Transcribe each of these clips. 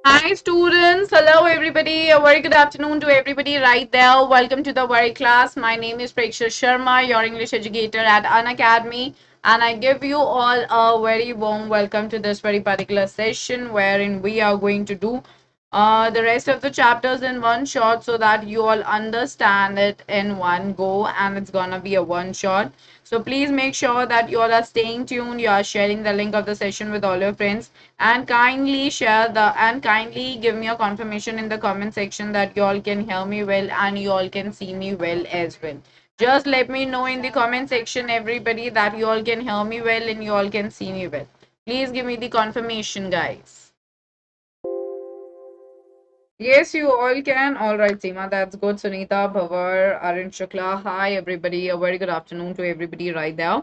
Hi students, hello everybody, a very good afternoon to everybody right there. Welcome to the very class. My name is Preksha Sharma, your English educator at Unacademy, and I give you all a very warm welcome to this very particular session wherein we are going to do the rest of the chapters in one shot so that you all understand it in one go, and it's gonna be a one shot. So please make sure that you all are staying tuned, you are sharing the link of the session with all your friends, and kindly give me a confirmation in the comment section that you all can hear me well and you all can see me well as well. Just let me know in the comment section, everybody, that you all can hear me well and you all can see me well. Please give me the confirmation, guys. Yes, you all can. All right, Seema, that's good. Sunita, Bhavar, Arun Shukla. Hi, everybody. A very good afternoon to everybody right there.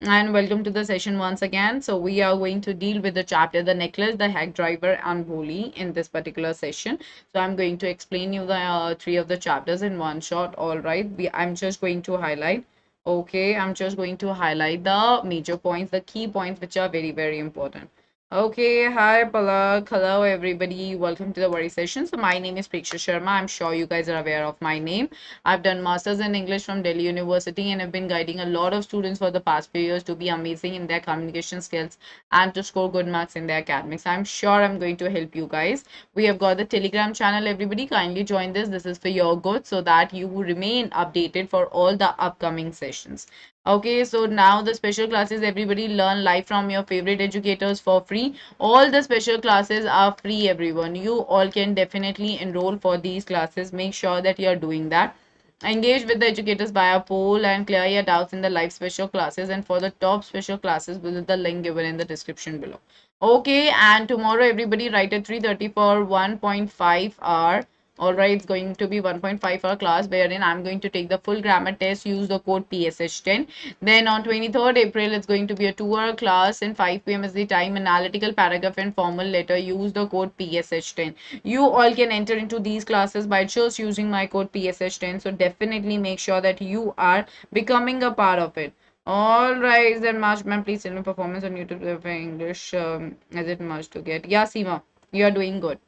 And welcome to the session once again. So we are going to deal with the chapter, the necklace, the hack driver, and Bholi in this particular session. So I'm going to explain you the three of the chapters in one shot. All right. I'm just going to highlight. Okay, I'm just going to highlight the major points, the key points, which are very, very important. Okay, hi Palak. Hello everybody. Welcome to the very session. So my name is Preksha Sharma. I'm sure you guys are aware of my name. I've done masters in English from Delhi University and I've been guiding a lot of students for the past few years to be amazing in their communication skills and to score good marks in their academics. I'm sure I'm going to help you guys. We have got the Telegram channel. Everybody kindly join this. This is for your good so that you remain updated for all the upcoming sessions. Okay, so now the special classes, everybody learn live from your favorite educators for free. All the special classes are free, everyone. You all can definitely enroll for these classes. Make sure that you are doing that. Engage with the educators via poll and clear your doubts in the live special classes. And for the top special classes, visit the link given in the description below. Okay, and tomorrow everybody write at 3:30 for 1.5 hour. All right, it's going to be 1.5 hour class wherein I'm going to take the full grammar test, use the code PSH10. Then on 23rd April, it's going to be a 2 hour class and 5 p.m. is the time, analytical paragraph and formal letter, use the code PSH10. You all can enter into these classes by just using my code PSH10. So definitely make sure that you are becoming a part of it. All right, then March, ma'am, please send me performance on YouTube for English. Is it much to get? Yeah, Seema, you are doing good.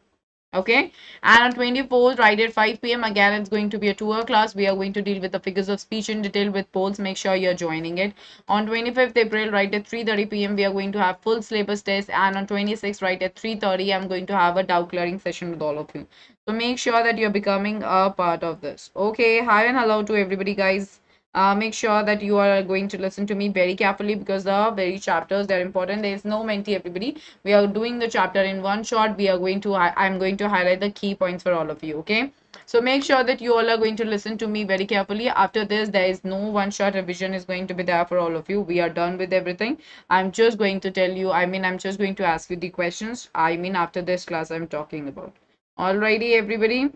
Okay, and on 24th, right at 5 p.m. again, it's going to be a 2 hour class. We are going to deal with the figures of speech in detail with polls. Make sure you're joining it. On 25th April, right at 3:30 p.m., we are going to have full syllabus test, and on 26th, right at 3:30, I'm going to have a doubt clearing session with all of you. So make sure that you're becoming a part of this. Okay, hi and hello to everybody, guys. Make sure that you are going to listen to me very carefully because the very chapters, they're important. There is no mentee, everybody. We are doing the chapter in one shot. We are going to I'm going to highlight the key points for all of you. Okay, so make sure that you all are going to listen to me very carefully. After this, there is no one shot revision is going to be there for all of you. We are done with everything. I'm just going to tell you, I'm just going to ask you the questions. After this class I'm talking about. Alrighty, everybody.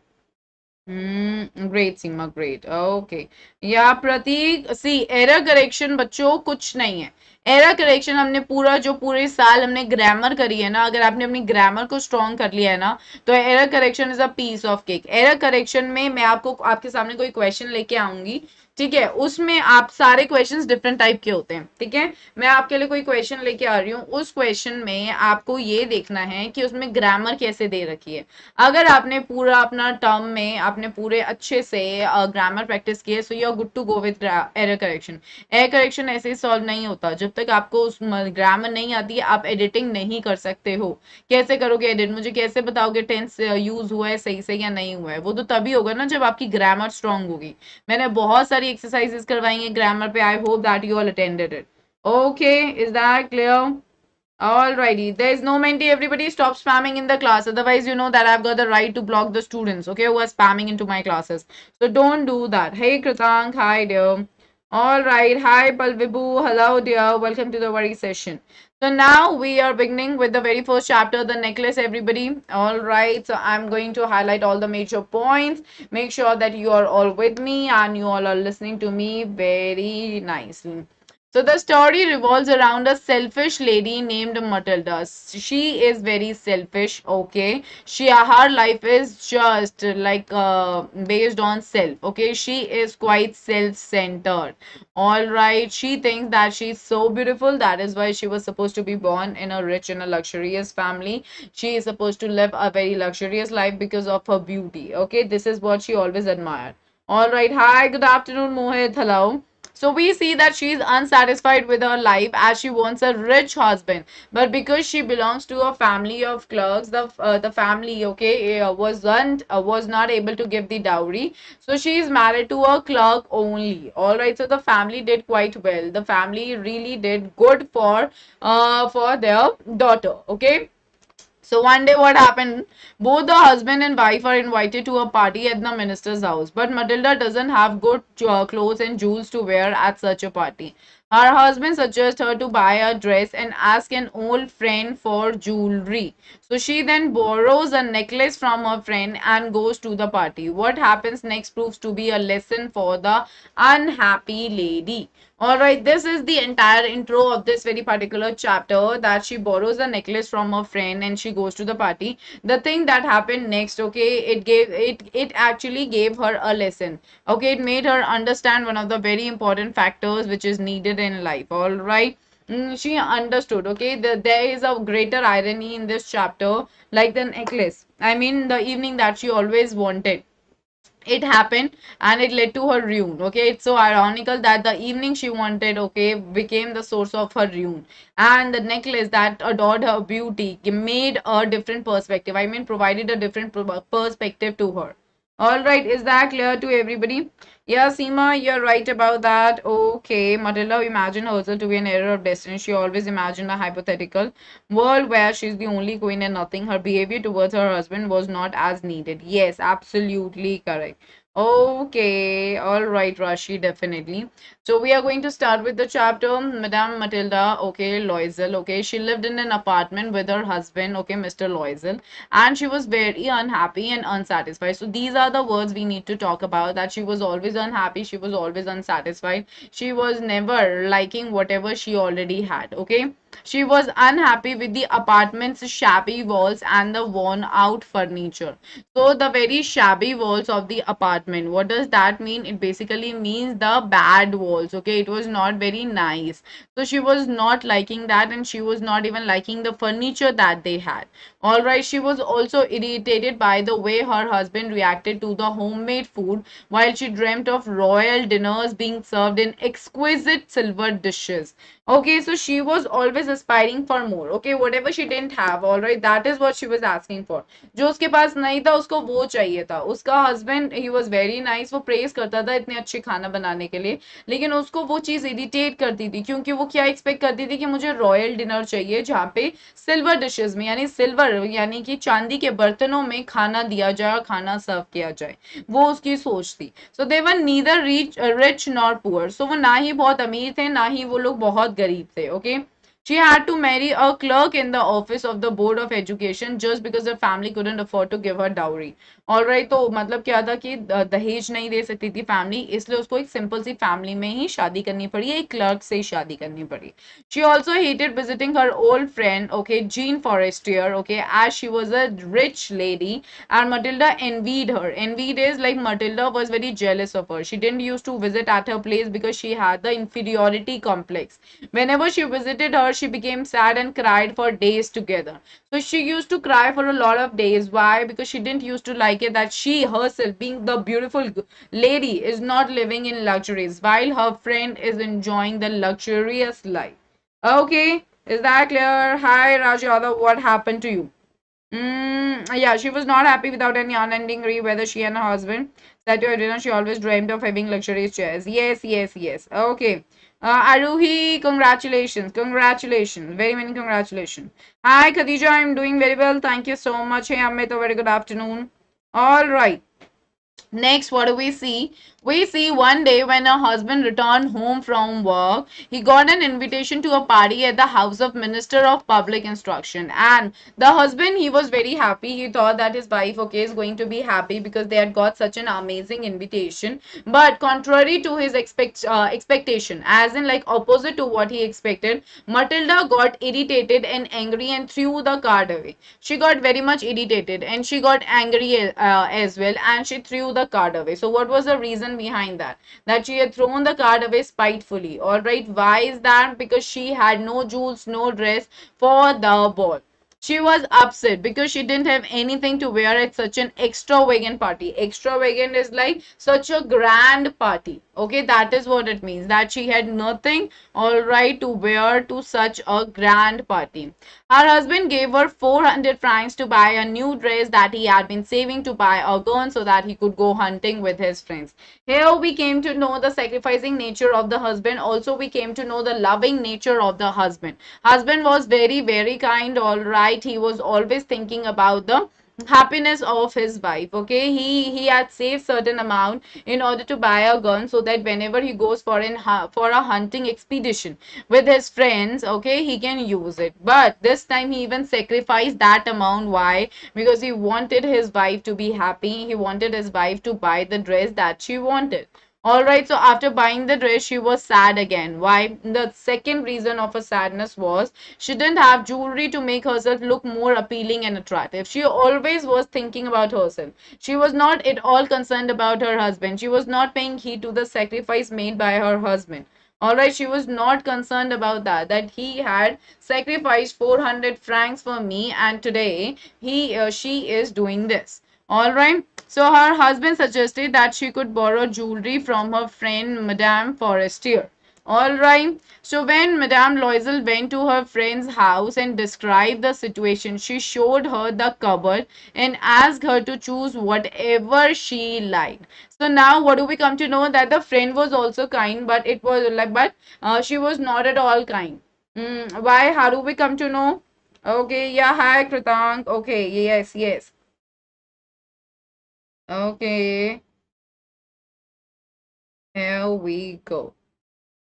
Great, Seema, great. Okay. या प्रतीक सी error correction बच्चों कुछ नहीं है. Error correction हमने जो पूरे साल हमने ग्रामर करी है ना, अगर आपने अपनी ग्रामर को स्ट्रॉन्ग कर लिया है ना, तो error correction is a piece of cake. Error correction में मैं आपको आपके सामने कोई क्वेश्चन लेके आऊंगी, ठीक है, उसमें आप सारे क्वेश्चंस डिफरेंट टाइप के होते हैं, ठीक है. मैं आपके लिए कोई क्वेश्चन लेके आ रही हूँ, उस क्वेश्चन में आपको ये देखना है कि उसमें ग्रामर कैसे दे रखी है. अगर आपने पूरा अपना टर्म में आपने पूरे अच्छे से ग्रामर प्रैक्टिस किए, so you are good to go with error correction. Error correction ऐसे ही सॉल्व नहीं होता जब तक आपको उस ग्रामर नहीं आती है. आप एडिटिंग नहीं कर सकते हो. कैसे करोगे एडिट? मुझे कैसे बताओगे टेंस यूज हुआ है सही से या नहीं हुआ है? वो तो तभी होगा ना जब आपकी ग्रामर स्ट्रांग होगी. मैंने बहुत सारी एक्सरसाइजेस करवाई हैं ग्रामर पे. I hope that you all attended it. Okay, is that clear? Alrighty, there is no mentee. Everybody stop spamming in the class. Otherwise, you know that I've got the right to block the students, okay, who are spamming into my classes. So don't do that. Hey, Kritank. Hi, dear. Alright. Hi, Palvibu. Hello, dear. Welcome to the very session. So now we are beginning with the very first chapter, the necklace, everybody. Alright. So I'm going to highlight all the major points. Make sure that you are all with me and you all are listening to me very nicely. So the story revolves around a selfish lady named Matilda. She is very selfish, okay? Her life is just like based on self, okay? She is quite self-centered. All right, she thinks that she's so beautiful. That is why she was supposed to be born in a rich and a luxurious family. She is supposed to live a very luxurious life because of her beauty, okay? This is what she always admired. All right, hi, good afternoon, Mohit. Hello. So we see that she is unsatisfied with her life as she wants a rich husband, but because she belongs to a family of clerks, the family, okay, was not able to give the dowry, so she is married to a clerk only. All right, so the family did quite well. The family really did good for their daughter. Okay. So one day what happened? Both the husband and wife are invited to a party at the minister's house. But Matilda doesn't have good clothes and jewels to wear at such a party. Her husband suggests her to buy a dress and ask an old friend for jewelry. So she then borrows a necklace from her friend and goes to the party. What happens next proves to be a lesson for the unhappy lady. All right, this is the entire intro of this very particular chapter, that she borrows a necklace from her friend and she goes to the party. The thing that happened next, okay, it actually gave her a lesson. Okay, it made her understand one of the very important factors which is needed in life. All right. She understood, okay, there is a greater irony in this chapter, like the necklace. I mean, the evening that she always wanted, it happened and it led to her ruin. Okay, it's so ironical that the evening she wanted, okay, became the source of her ruin, and the necklace that adored her beauty made a different perspective. I mean, provided a different perspective to her. All right, is that clear to everybody? Yeah, Seema, you're right about that. Okay, Matilda imagined herself to be an error of destiny. She always imagined a hypothetical world where she's the only queen and nothing. Her behavior towards her husband was not as needed. Yes, absolutely correct. Okay, all right, Rashi, definitely. So we are going to start with the chapter. Madame Matilda, okay, Loisel, okay, she lived in an apartment with her husband, okay, Mr. Loisel, and she was very unhappy and unsatisfied. So these are the words we need to talk about, that she was always unhappy, she was always unsatisfied, she was never liking whatever she already had, okay. She was unhappy with the apartment's shabby walls and the worn out furniture. So the very shabby walls of the apartment, what does that mean? It basically means the bad walls, okay. It was not very nice. So she was not liking that, and she was not even liking the furniture that they had. All right, she was also irritated by the way her husband reacted to the homemade food, while she dreamt of royal dinners being served in exquisite silver dishes. Okay, so she was always aspiring for more. Okay, whatever she didn't have, all right, that is what she was asking for. जो उसके पास नहीं था उसको वो चाहिए था. उसका husband, he was very nice, वो praise करता था इतने अच्छे खाना बनाने के लिए, लेकिन उसको वो चीज़ इरिटेट करती थी, क्योंकि वो क्या एक्सपेक्ट करती थी कि मुझे रॉयल डिनर चाहिए जहाँ पे सिल्वर डिशेस में, यानी सिल्वर यानी कि चांदी के बर्तनों में खाना दिया जाए, खाना सर्व किया जाए, वो उसकी सोच थी. सो दे वर नीदर रिच नॉर पुअर. सो वो ना ही बहुत अमीर थे, ना ही वो लोग बहुत गरीब थे. Okay. She had to marry a clerk in the office of the board of education just because her family couldn't afford to give her dowry. Alright, तो मतलब क्या था कि दहेज नहीं दे सकती थी फैमिली, इसलिए उसको एक सिंपल सी फैमिली में ही शादी करनी पड़ी, एक क्लर्क से ही शादी करनी पड़ी. She also hated visiting her old friend, okay, Jean Forestier, okay, as she was a rich lady, and Matilda envied her. Envied is like Matilda was very jealous of her. She didn't used to visit at her place because she had the inferiority complex. Whenever she visited her, she became sad and cried for days together. So she used to cry for a lot of days. Why? Because she didn't used to like it that she herself, being the beautiful lady, is not living in luxuries while her friend is enjoying the luxurious life. Okay, is that clear? Hi Raj Yadav, what happened to you? Yeah, she was not happy without any unending grief whether she and her husband sat to her dinner. She always dreamed of having luxurious chairs. Yes, yes, yes. Okay. Aruhi, congratulations. Congratulations. Very many congratulations. Hi, Khadija. I'm doing very well. Thank you so much. Hey, Amit. A very good afternoon. All right. Next, what do we see? We see one day when her husband returned home from work, he got an invitation to a party at the house of Minister of Public Instruction. And the husband, he was very happy. He thought that his wife, okay, is going to be happy because they had got such an amazing invitation. But contrary to his expectation, as in like opposite to what he expected, Matilda got irritated and angry and threw the card away. She got very much irritated and she got angry as well, and she threw the card away. So what was the reason behind that? That she had thrown the card away spitefully. All right, why is that? Because she had no jewels, no dress for the ball. She was upset because she didn't have anything to wear at such an extravagant party. Extravagant is like such a grand party. Okay, that is what it means. That she had nothing, all right, to wear to such a grand party. Her husband gave her 400 francs to buy a new dress that he had been saving to buy a gun so that he could go hunting with his friends. Here we came to know the sacrificing nature of the husband. Also, we came to know the loving nature of the husband. Husband was very, very kind, all right. He was always thinking about the happiness of his wife. Okay, he had saved certain amount in order to buy a gun so that whenever he goes for for a hunting expedition with his friends, okay, he can use it. But this time he even sacrificed that amount. Why? Because he wanted his wife to be happy. He wanted his wife to buy the dress that she wanted. Alright, so after buying the dress, she was sad again. Why? The second reason of her sadness was she didn't have jewelry to make herself look more appealing and attractive. She always was thinking about herself. She was not at all concerned about her husband. She was not paying heed to the sacrifice made by her husband. Alright, she was not concerned about that he had sacrificed 400 francs for me, and today she is doing this. Alright, so her husband suggested that she could borrow jewelry from her friend Madame Forestier. Alright, so when Madame Loisel went to her friend's house and described the situation, she showed her the cupboard and asked her to choose whatever she liked. So now what do we come to know? That the friend was also kind, but it was like, but she was not at all kind. Why? How do we come to know? Okay, yeah, hi Kritank. Okay, yes, yes. Okay, here we go.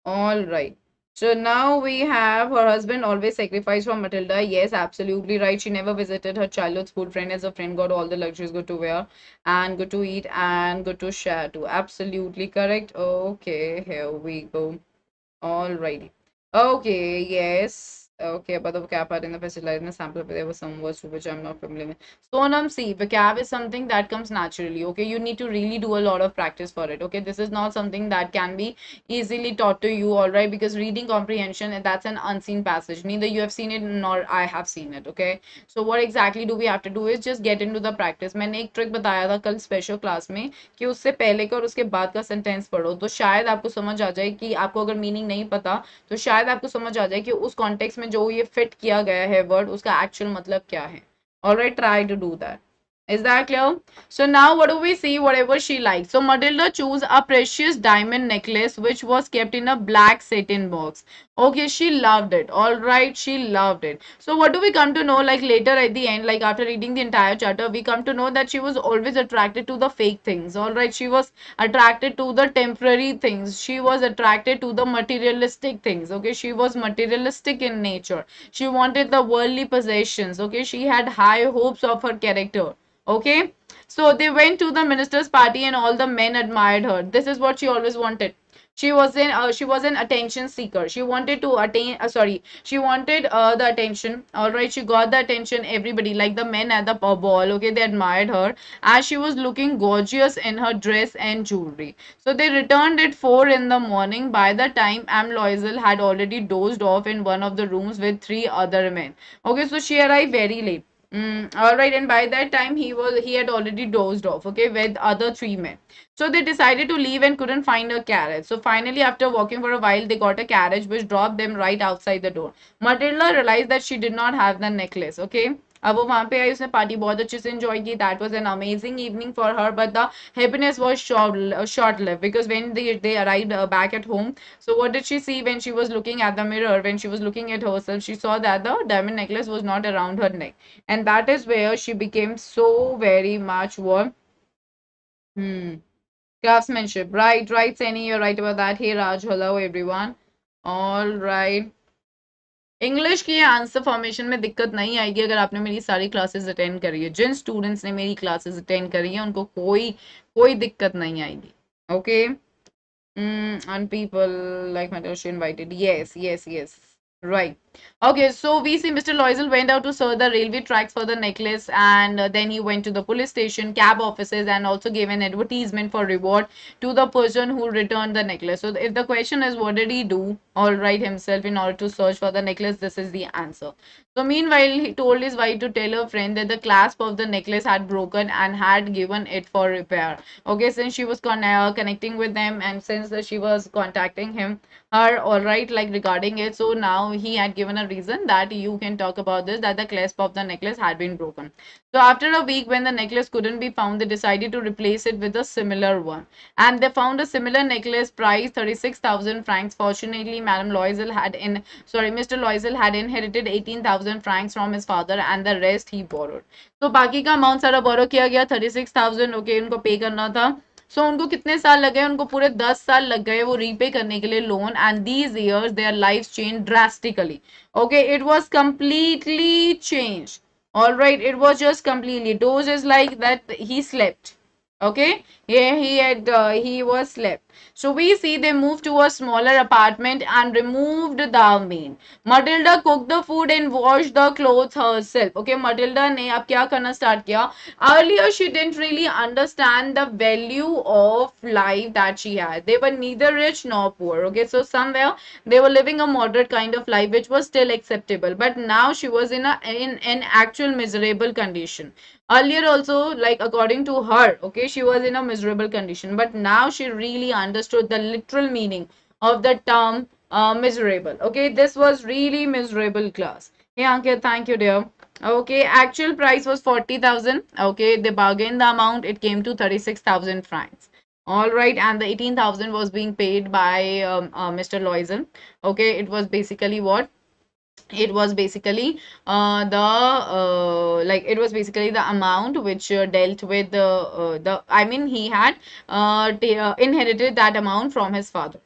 All right. So now we have her husband always sacrificed for Matilda. Yes, absolutely right. She never visited her childhood school friend as a friend, got all the luxuries, good to wear and good to eat and good to share too. Absolutely correct. Okay, here we go. Alrighty. Okay, yes. Okay, about the vocab part in the facilitator in the sample, there were some words to which I'm not familiar with. Sonam, see, vocab is something that comes naturally. Okay, you need to really do a lot of practice for it. Okay, this is not something that can be easily taught to you, all right? Because reading comprehension, that's an unseen passage. Neither you have seen it nor I have seen it. Okay, so what exactly do we have to do is just get into the practice. मैंने एक trick बताया था कल special class में कि उससे पहले का और उसके बाद का सेंटेंस पढ़ो, तो शायद आपको समझ आ जाए कि आपको अगर मीनिंग नहीं पता तो शायद आपको समझ आ जाए कि उस कॉन्टेक्स्ट में जो ये फिट किया गया है वर्ड उसका एक्चुअल मतलब क्या है. Alright, try to do that. Is that clear? So now what do we see? Whatever she likes. So Matilda chose a precious diamond necklace which was kept in a black satin box. Okay, she loved it. All right, she loved it. So what do we come to know, like later at the end, like after reading the entire chapter, we come to know that she was always attracted to the fake things. All right, she was attracted to the temporary things. She was attracted to the materialistic things. Okay, she was materialistic in nature. She wanted the worldly possessions. Okay, she had high hopes of her character. Okay, so they went to the minister's party and all the men admired her. This is what she always wanted. She was an attention seeker. She wanted to attain she wanted the attention. All right, she got the attention. Everybody, like the men at the ball, okay, they admired her as she was looking gorgeous in her dress and jewelry. So they returned at 4 in the morning. By the time Am Loisel had already dozed off in one of the rooms with three other men. Okay, so she arrived very late. All right, and by that time he had already dozed off, okay, with other three men. So they decided to leave and couldn't find a carriage. So finally, after walking for a while, they got a carriage which dropped them right outside the door. Matilda realized that she did not have the necklace, okay. अब वो वहां पे आई, उसने party बहुत अच्छे से enjoy की. That was an amazing evening for her, but the happiness was short lived because when they arrived back at home, so what did she see when she was looking at the mirror? When she was looking at herself, she saw that the diamond necklace was not around her neck, and that is where she became so very much what. Hmm. Craftsmanship. Right, right, Seni, you're right about that. Hey, Raj, hello, everyone. All right. English की answer formation में दिक्कत नहीं आएगी अगर आपने मेरी सारी classes attend करी है. जिन स्टूडेंट्स ने मेरी क्लासेस अटेंड करी है उनको कोई कोई दिक्कत नहीं आएगी. Okay. And people like Matoshi invited. Yes, yes, yes. Right. Okay, so we see Mr. Loisel went out to search the railway tracks for the necklace, and then he went to the police station, cab offices, and also gave an advertisement for reward to the person who returned the necklace. So if the question is what did he do, all right, himself in order to search for the necklace, this is the answer. So meanwhile, he told his wife to tell her friend that the clasp of the necklace had broken and had given it for repair. Okay, since she was connecting with them and since she was contacting her, all right, like regarding it, so now he had given a reason that you can talk about this, that the clasp of the necklace had been broken. So after a week, when the necklace couldn't be found, they decided to replace it with a similar one, and they found a similar necklace priced 36,000 francs. Fortunately, Madame Loisel had Mr. Loisel had inherited 18,000 francs from his father, and the rest he borrowed. तो बाकी का amount सारा बोरो किया गया. 36,000 okay उनको पे करना था. सो उनको कितने साल लग गए? उनको पूरे 10 साल लग गए वो रीपे करने के लिए loan. And these years their life change drastically. Okay, it was completely change. All right, it was just completely. Dose is like that he slept. Okay, yeah, he was slept. So we see they moved to a smaller apartment and removed the maid. Matilda cooked the food and washed the clothes herself. Okay, Matilda ने अब क्या करना start किया? Earlier she didn't really understand the value of life that she had. They were neither rich nor poor. Okay, so somewhere they were living a moderate kind of life which was still acceptable. But now she was in an actual miserable condition. Earlier also, like according to her, okay, she was in a miserable condition, but now she really understood the literal meaning of the term miserable. Okay, this was really miserable class. Hey Ankit, thank you dear. Okay, actual price was 40,000. Okay, they bargained the amount, it came to 36,000 francs. All right, and the 18,000 was being paid by Mr. Loisel. Okay, it was basically what? It was basically it was basically the amount which dealt with the I mean he had inherited that amount from his father.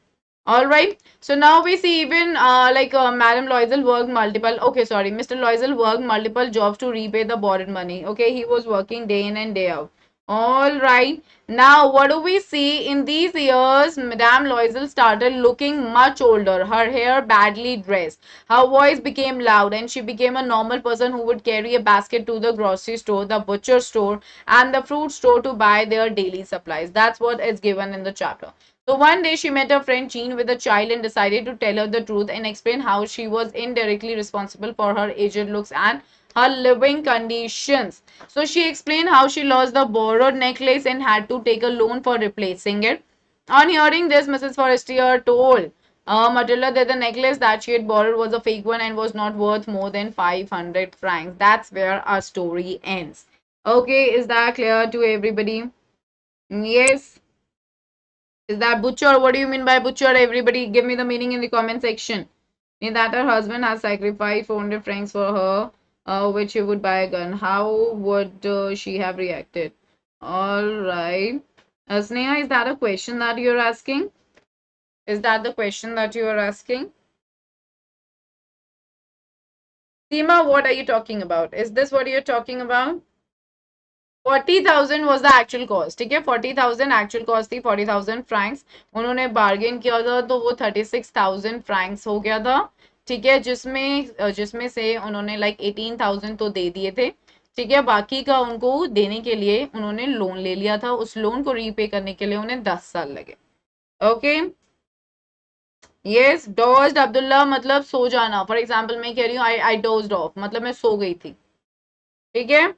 All right, so now we see even Madam Loisel worked multiple, okay, sorry, Mr. Loisel worked multiple jobs to repay the borrowed money. Okay, he was working day in and day out. All right, now what do we see? In these years, Madame Loisel started looking much older, her hair badly dressed, her voice became loud, and she became a normal person who would carry a basket to the grocery store, the butcher store, and the fruit store to buy their daily supplies. That's what is given in the chapter. So one day she met her friend Jean with a child and decided to tell her the truth and explain how she was indirectly responsible for her aged looks and her living conditions. So she explained how she lost the borrowed necklace and had to take a loan for replacing it. On hearing this, Mrs. Forestier told Matilda that the necklace that she had borrowed was a fake one and was not worth more than 500 francs. That's where our story ends. Okay, is that clear to everybody? Yes. Is that butcher? What do you mean by butcher? Everybody give me the meaning in the comment section. In that her husband has sacrificed 400 francs for her, which he would buy a gun. How would she have reacted? All right. Sneha, is that a question that you're asking? Is that the question that you are asking? Seema, what are you talking about? Is this what you're talking about? 40,000 was the actual cost. ठीक है, 40,000 actual cost थी, 40,000 francs. उन्होंने bargain किया था तो वो 36,000 francs हो गया था. ठीक है, जिसमें से उन्होंने like 18,000 तो दे दिए थे. ठीक है, बाकी का उनको देने के लिए उन्होंने लोन ले लिया था. उस लोन को रीपे करने के लिए उन्हें 10 साल लगे. Okay, yes. डोज्ड अब्दुल्ला मतलब सो जाना. फॉर एग्जाम्पल मैं कह रही हूँ आई डोज्ड ऑफ, मतलब मैं सो गई थी. ठीक है.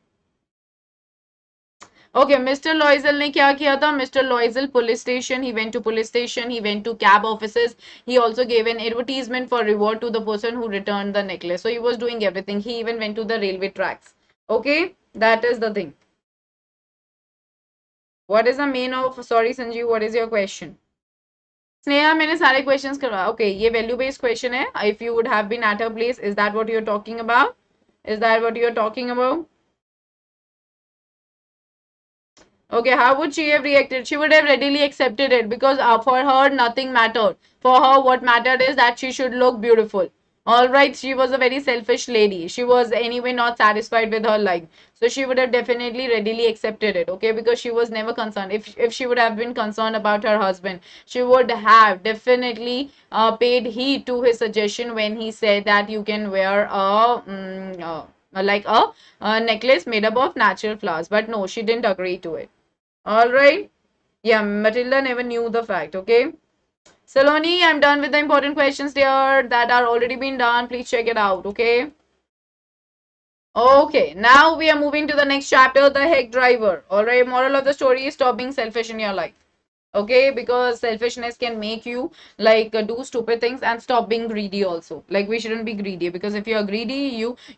Okay, Mr. Loisel ने क्या किया था? Mr. Loisel police station. He went to police station. He went to cab offices. He also gave an advertisement for reward to the person who returned the necklace. So he was doing everything. He even went to the railway tracks. Okay, that is the thing. What is the main of? Sorry, Sanjeev. What is your question? Sneha, मैंने सारे questions करवा. Okay, ये value based question है. If you would have been at her place, is that what you're talking about? Is that what you're talking about? Okay, how would she have reacted? She would have readily accepted it because for her nothing mattered. For her, what mattered is that she should look beautiful. All right, she was a very selfish lady. She was anyway not satisfied with her life. So she would have definitely readily accepted it, okay? Because she was never concerned. If she would have been concerned about her husband, she would have definitely paid heed to his suggestion when he said that you can wear like a necklace made up of natural flowers. But no, she didn't agree to it. All right. Yeah, Matilda never knew the fact. Okay. Saloni, I'm done with the important questions there that are already been done. Please check it out. Okay. Okay. Now we are moving to the next chapter, the heck driver. All right. Moral of the story is stop being selfish in your life. Okay, because selfishness can make you like do stupid things, and stop being greedy also. Like we shouldn't be greedy, because if you are greedy,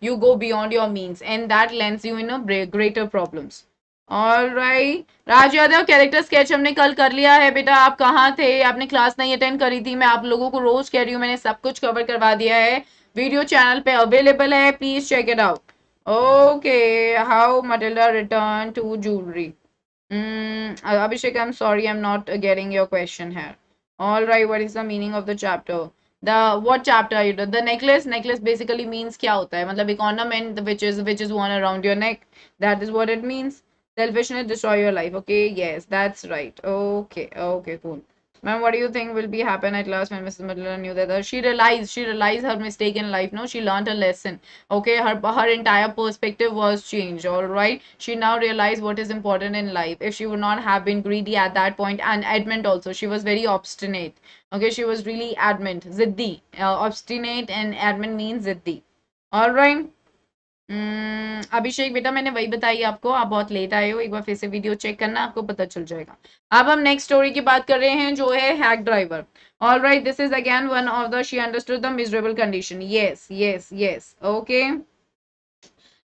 you go beyond your means, and that lands you in a greater problems. All right, Raj Yadav character sketch हमने कल कर लिया है बेटा. आप कहाँ थे? आपने क्लास नहीं अटेंड करी थी. मैं आप लोगों को रोज कह रही हूँ, मैंने सब कुछ कवर करवा दिया है. वीडियो चैनल पे अवेलेबल है, please check it out. Okay, how Matilda return to jewellery. Abhishek, I'm sorry, I'm not getting your question here. All right, what is the meaning of the chapter? The what chapter are you doing? The necklace. Necklace basically means क्या होता है? मतलब एक ornament which is worn around your neck. That is what it means. Selfishness destroy your life. Okay, yes, that's right. Okay, okay, cool. Ma'am, what do you think will be happen at last when Mrs. Midler knew that she realized her mistake in life. No, she learned a lesson. Okay, her entire perspective was changed. All right, she now realized what is important in life. If she would not have been greedy at that point, and adamant also, she was very obstinate. Okay, she was really adamant, ziddi. Obstinate and adamant means ziddi. All right. अभिषेक बेटा, मैंने वही बताई आपको. आप बहुत late आए हो, एक बार फिर से वीडियो चेक करना, आपको पता चल जाएगा. अब हम नेक्स्ट स्टोरी की बात कर रहे हैं, जो है hack driver. All right, this is again one of the she understood the miserable condition. Yes yes yes. Okay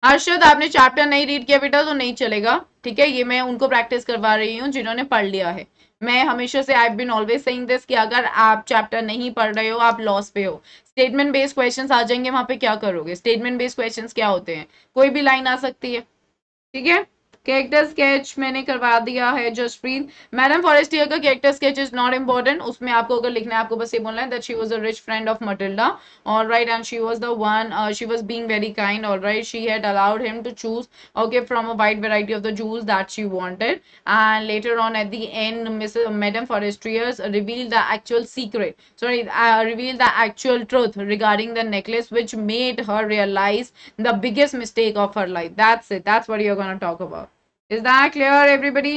Harshad, आपने चैप्टर नहीं रीड किया बेटा तो नहीं चलेगा. ठीक है, ये मैं उनको प्रैक्टिस करवा रही हूँ जिन्होंने पढ़ लिया है. मैं हमेशा से I been always saying this कि अगर आप चैप्टर नहीं पढ़ रहे हो, आप लॉस पे हो. स्टेटमेंट बेस्ड क्वेश्चंस आ जाएंगे, वहां पे क्या करोगे? स्टेटमेंट बेस्ड क्वेश्चंस क्या होते हैं? कोई भी लाइन आ सकती है. ठीक है, कैरेक्टर स्केच मैंने करवा दिया है. जसप्रीत मैडम, फॉरेस्टियर का character sketch is not important. उसमें आपको अगर लिखना है, आपको बस ये बोलना है that she was a rich friend of Matilda. All right, and she was the one, she was being very kind. All right, she had allowed him to choose okay from a wide variety of the jewels that she wanted, and later on at the end Mrs. Madame Forestiers revealed the actual secret, sorry, revealed the actual truth regarding the necklace, which made her realize the biggest mistake of her life. That's it, that's what you're going to talk about. Is that clear, everybody?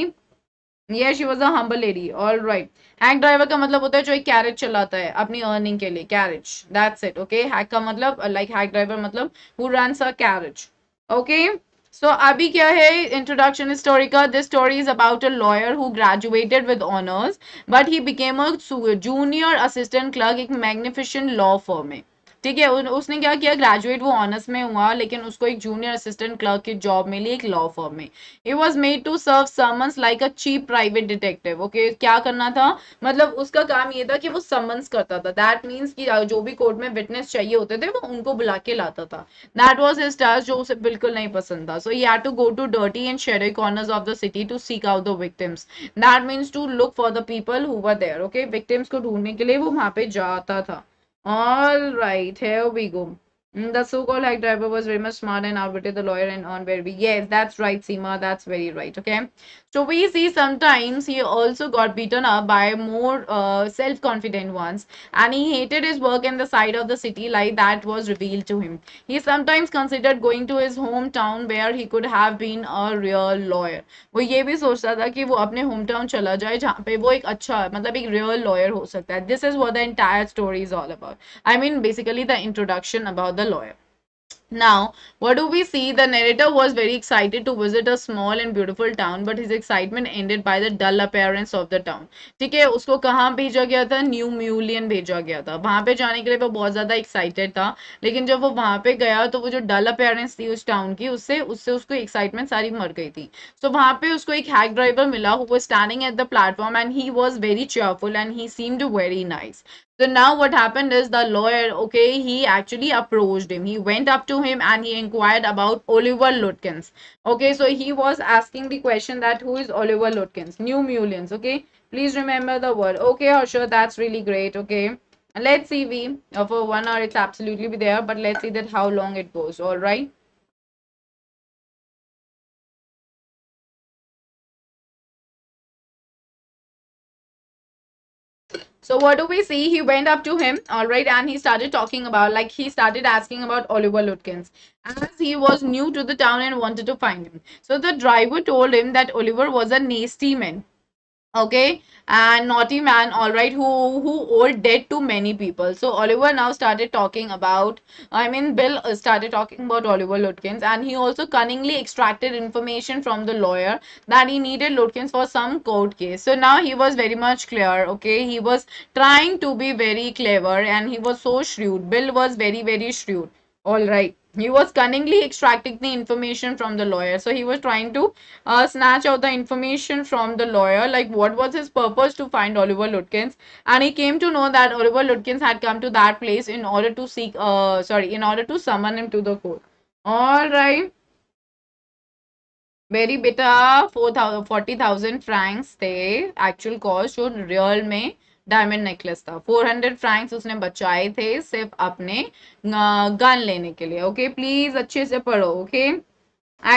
Yeah, she was a humble lady. All right. Hack driver का मतलब होता है जो एक carriage चलाता है अपनी earning के लिए. Carriage, that's it. Okay, hack का मतलब लाइक हैक ड्राइवर मतलब who runs a carriage. Okay, so अभी क्या है इंट्रोडक्शन स्टोरी का. This story is about a lawyer who graduated with honours, but he became a junior assistant clerk एक magnificent law firm में. ठीक है, उसने क्या किया, ग्रेजुएट वो ऑनर्स में हुआ, लेकिन उसको एक जूनियर असिस्टेंट क्लर्क की जॉब मिली एक लॉ फर्म में. He was made to serve summons like a cheap private detective. Okay, क्या करना था, मतलब उसका काम ये था कि वो समन्स करता था. दैट मीन्स कि जो भी कोर्ट में विटनेस चाहिए होते थे, वो उनको बुला के लाता था. दैट वाज हिज टास्क, जो उसे बिल्कुल नहीं पसंद था. So he had to go to dirty and shadow corners of the city to seek out the victims. That means to look for the people who were there. Okay, victims को ढूंढने के लिए वो वहां पे जाता था. All right, here we go. The so-called hack driver was very much smart and outwitted the lawyer and earned very big. Yes, that's right, Seema. That's very right. Okay. So we see sometimes he also got beaten up by more self-confident ones, and he hated his work in the side of the city like that was revealed to him. He sometimes considered going to his hometown where he could have been a real lawyer. वो ये भी सोचता था कि वो अपने hometown चला जाए जहाँ पे वो एक अच्छा मतलब एक real lawyer हो सकता है. This is what the entire story is all about. I mean, basically the introduction about the lawyer. Now, what do we see? The narrator was very excited to visit a small and beautiful town, but his excitement ended by the dull appearance of the town. ठीक है, उसको कहाँ भेजा गया था? New म्यूलियन भेजा गया था. वहां पे जाने के लिए वो बहुत ज्यादा एक्साइटेड था, लेकिन जब वो वहां पे गया तो वो जो डल अपीयरेंस थी उस टाउन की, उससे उससे उसको एक्साइटमेंट सारी मर गई थी. सो वहां पे उसको एक हैक ड्राइवर मिला who was standing at the platform, and he was very cheerful and he seemed very nice. So now what happened is the lawyer, okay, he actually approached him. He went up to to him and he inquired about Oliver Lutkins. Okay, so he was asking the question that who is Oliver Lutkins? New Mulians. Okay, please remember the word. Okay, Harsha, that's really great. Okay, let's see. For 1 hour it's absolutely be there, but let's see that how long it goes. All right. So what do we see? He went up to him, all right, and he started talking about, like, he started asking about Oliver Lutkins, as he was new to the town and wanted to find him. So the driver told him that Oliver was a nasty man, okay, and naughty man, all right, who owed debt to many people. So Oliver now started talking about, Bill started talking about Oliver Lutkins, and he also cunningly extracted information from the lawyer that he needed Lutkins for some court case. So now he was very much clear, okay, he was trying to be very clever and he was so shrewd. Bill was very shrewd, all right. He was cunningly extracting the information from the lawyer. So he was trying to snatch out the information from the lawyer, like what was his purpose to find Oliver Lutkins. And he came to know that Oliver Lutkins had come to that place in order to in order to summon him to the court. All right. Very beta 40,000 francs थे actual cost जो real में diamond necklace था. 400 Franks उसने बचाए थे सिर्फ अपने gun लेने के लिए. ओके, प्लीज अच्छे से पढ़ो. ओके,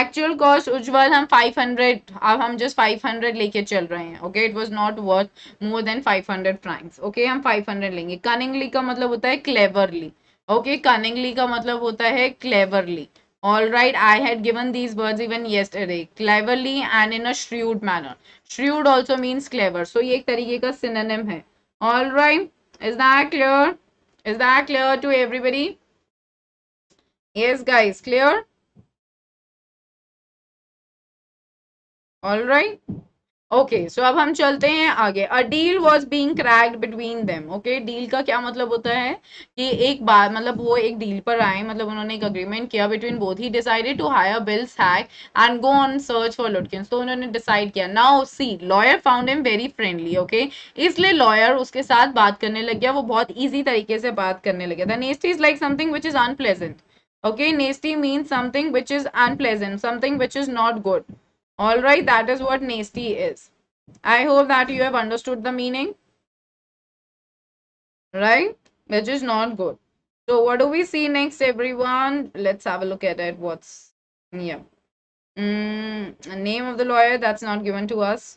एक्चुअल कॉस्ट उज्जवल हम 500, अब हम जस्ट 500 लेके चल रहे हैं. Okay, it was not worth more than 500 Franks. Okay, हम 500 लेंगे. कनिंगली का मतलब होता है क्लेवरली. ओके, कनिंगली का मतलब होता है cleverly. All right, I had given these words even yesterday. Cleverly and in a shrewd manner. Shrewd also means clever. So ये एक तरीके का synonym है. All right, is that clear? Is that clear to everybody? Yes, guys, clear? All right. Okay, so अब हम चलते हैं आगे. A deal was being cracked between them. Okay, deal का क्या मतलब होता है कि एक बार, मतलब वो एक डील पर आए, मतलब उन्होंने एक अग्रीमेंट किया between both. He decided to hire Bill's hack and go on search for Lutkins. तो उन्होंने डिसाइड किया. Now see, lawyer found him very friendly. Okay, इसलिए लॉयर उसके साथ बात करने लग गया. वो बहुत ईजी तरीके से बात करने लग गया. The नेस्टी is like something which is unpleasant. Okay, nasty means something which is unpleasant, something which is not good. All right, that is what nasty is. I hope that you have understood the meaning, right? Which is not good. So what do we see next, everyone? Let's have a look at it. What's, yeah. Name of the lawyer, that's not given to us.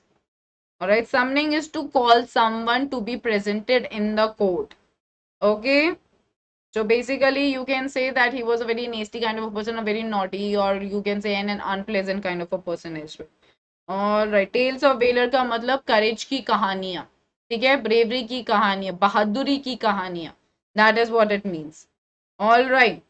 All right, summoning is to call someone to be presented in the court. Okay. So basically, you can say that he was a very nasty kind of a person, a very naughty, or you can say an unpleasant kind of a person as well. All right, tales of valour का मतलब करेज की कहानियां. ठीक है, bravery की कहानियां, बहादुरी की कहानियां. That is what it means. All right.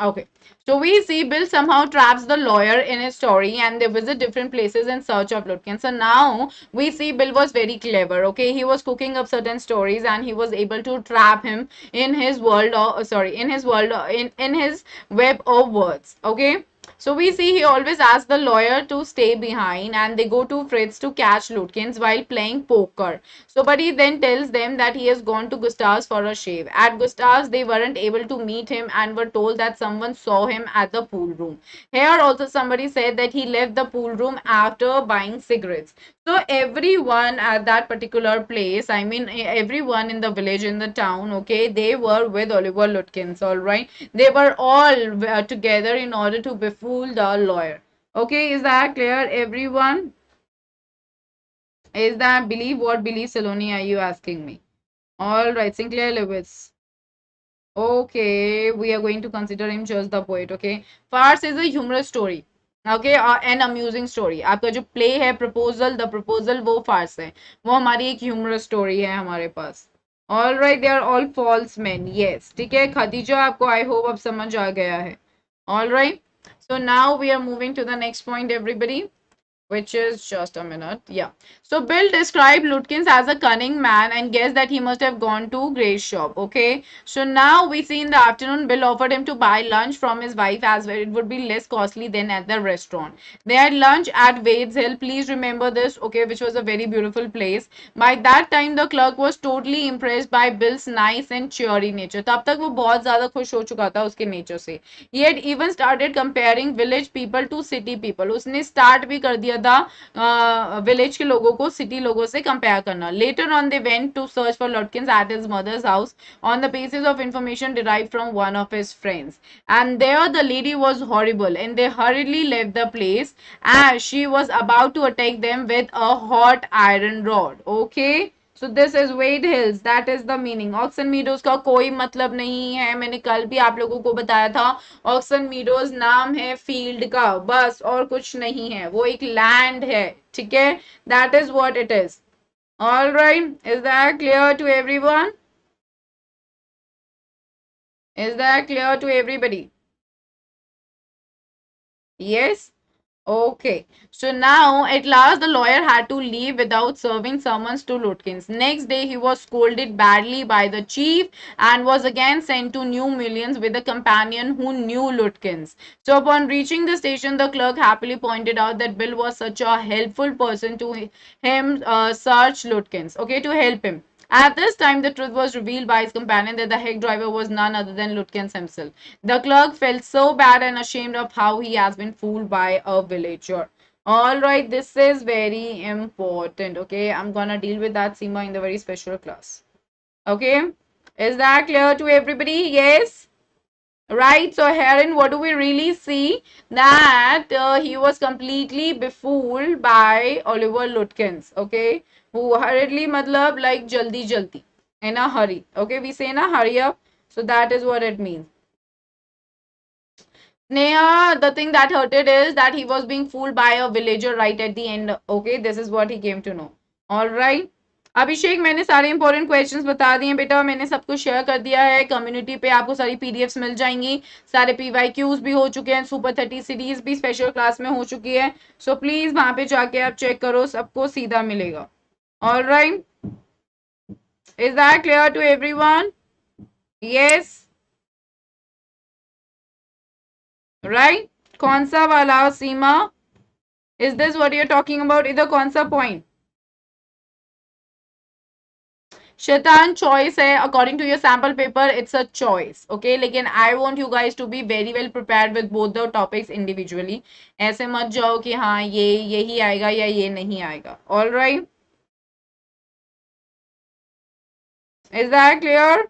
Okay, so we see Bill somehow traps the lawyer in his story and they visit different places in search of Lutkin. So now we see Bill was very clever. Okay, he was cooking up certain stories and he was able to trap him in his world, or in his world, in his web of words. Okay, so we see he always asks the lawyer to stay behind and they go to Fritz to catch Lutkins while playing poker. So but he then tells them that he has gone to Gustav's for a shave. At Gustav's they weren't able to meet him and were told that someone saw him at the pool room. Here also somebody said that he left the pool room after buying cigarettes. So everyone at that particular place, everyone in the village, in the town, okay, they were with Oliver Lutkins, all right. They were all together in order to befool the lawyer. Okay, is that clear, everyone? Is that belief? What belief, Saloni, are you asking me? All right, Sinclair Lewis. Okay, we are going to consider him just the poet. Okay, farce is a humorous story. Okay, an amusing story. आपका जो play है proposal, the proposal वो farce है. वो हमारी एक humorous story है हमारे पास. All right, they are all false men. Yes, ठीक है. खदीजा आपको I hope अब समझ आ गया है. All right. So now we are moving to the next point, everybody. which is just a minute. Yeah. So Bill described Lutkins as a cunning man and guessed that he must have gone to Gray's shop. Okay. So now we see in the afternoon, Bill offered him to buy lunch from his wife as well. It would be less costly than at the restaurant. They had lunch at Wade's Hill. Please remember this, okay, which was a very beautiful place. By that time, the clerk was totally impressed by Bill's nice and cheery nature. तब तक वो बहुत ज़्यादा खुश हो चुका था उसके nature से. He had even started comparing village people to city people. उसने start भी कर दिया था village के लोगों को city लोगों से compare करना. Later on, they went to search for Lutkins at his mother's house on the basis of information derived from one of his friends. And there the lady was horrible and they hurriedly left the place as she was about to attack them with a hot iron rod. Okay. So this is Wade Hills. That is the meaning. Oxen Meadows का कोई मतलब नहीं है. मैंने कल भी आप लोगों को बताया था. Oxen Meadows नाम है फील्ड का, बस और कुछ नहीं है. वो एक लैंड है. ठीक है. That is what it is. All right. Is that clear to everyone? Is that clear to everybody? Yes. Okay, so now at last the lawyer had to leave without serving summons to Lutkins. Next day he was scolded badly by the chief and was again sent to New Millions with a companion who knew Lutkins. So upon reaching the station, the clerk happily pointed out that Bill was such a helpful person to him search Lutkins, okay, to help him. At this time, the truth was revealed by his companion that the heck driver was none other than Lutkins himself. The clerk felt so bad and ashamed of how he has been fooled by a villager. All right, this is very important. Okay, I'm gonna deal with that, Seema, in the very special class. Okay, is that clear to everybody? Yes. Right, so herein what do we really see? That he was completely befooled by Oliver Lutkins, okay, who hurriedly matlab like jaldi in a hurry, okay, we say na hurry up, so that is what it means. Sneha, the thing that hurted is that he was being fooled by a villager right at the end, okay, this is what he came to know. All right. अभिषेक मैंने सारे important questions बता दिए बेटा, मैंने सब कुछ share कर दिया है कम्युनिटी पे, आपको सारी पीडीएफ्स मिल जाएंगी, सारे पीवाईक्यूज भी हो चुके हैं, सुपर 30 सीरीज भी स्पेशल क्लास में हो चुकी है. सो प्लीज वहां पे जाके आप चेक करो, सबको सीधा मिलेगा. Alright, is that clear to everyone? Yes, right. कौन सा वाला सीमा? Is this what you are talking about? इधर कौन सा पॉइंट? शैतान चॉइस है, according to your sample paper it's a choice, okay, लेकिन I want you guys to be very well prepared with both the topics individually. ऐसे मत जाओ कि हाँ ये यही आएगा या ये नहीं आएगा. All right, is that clear?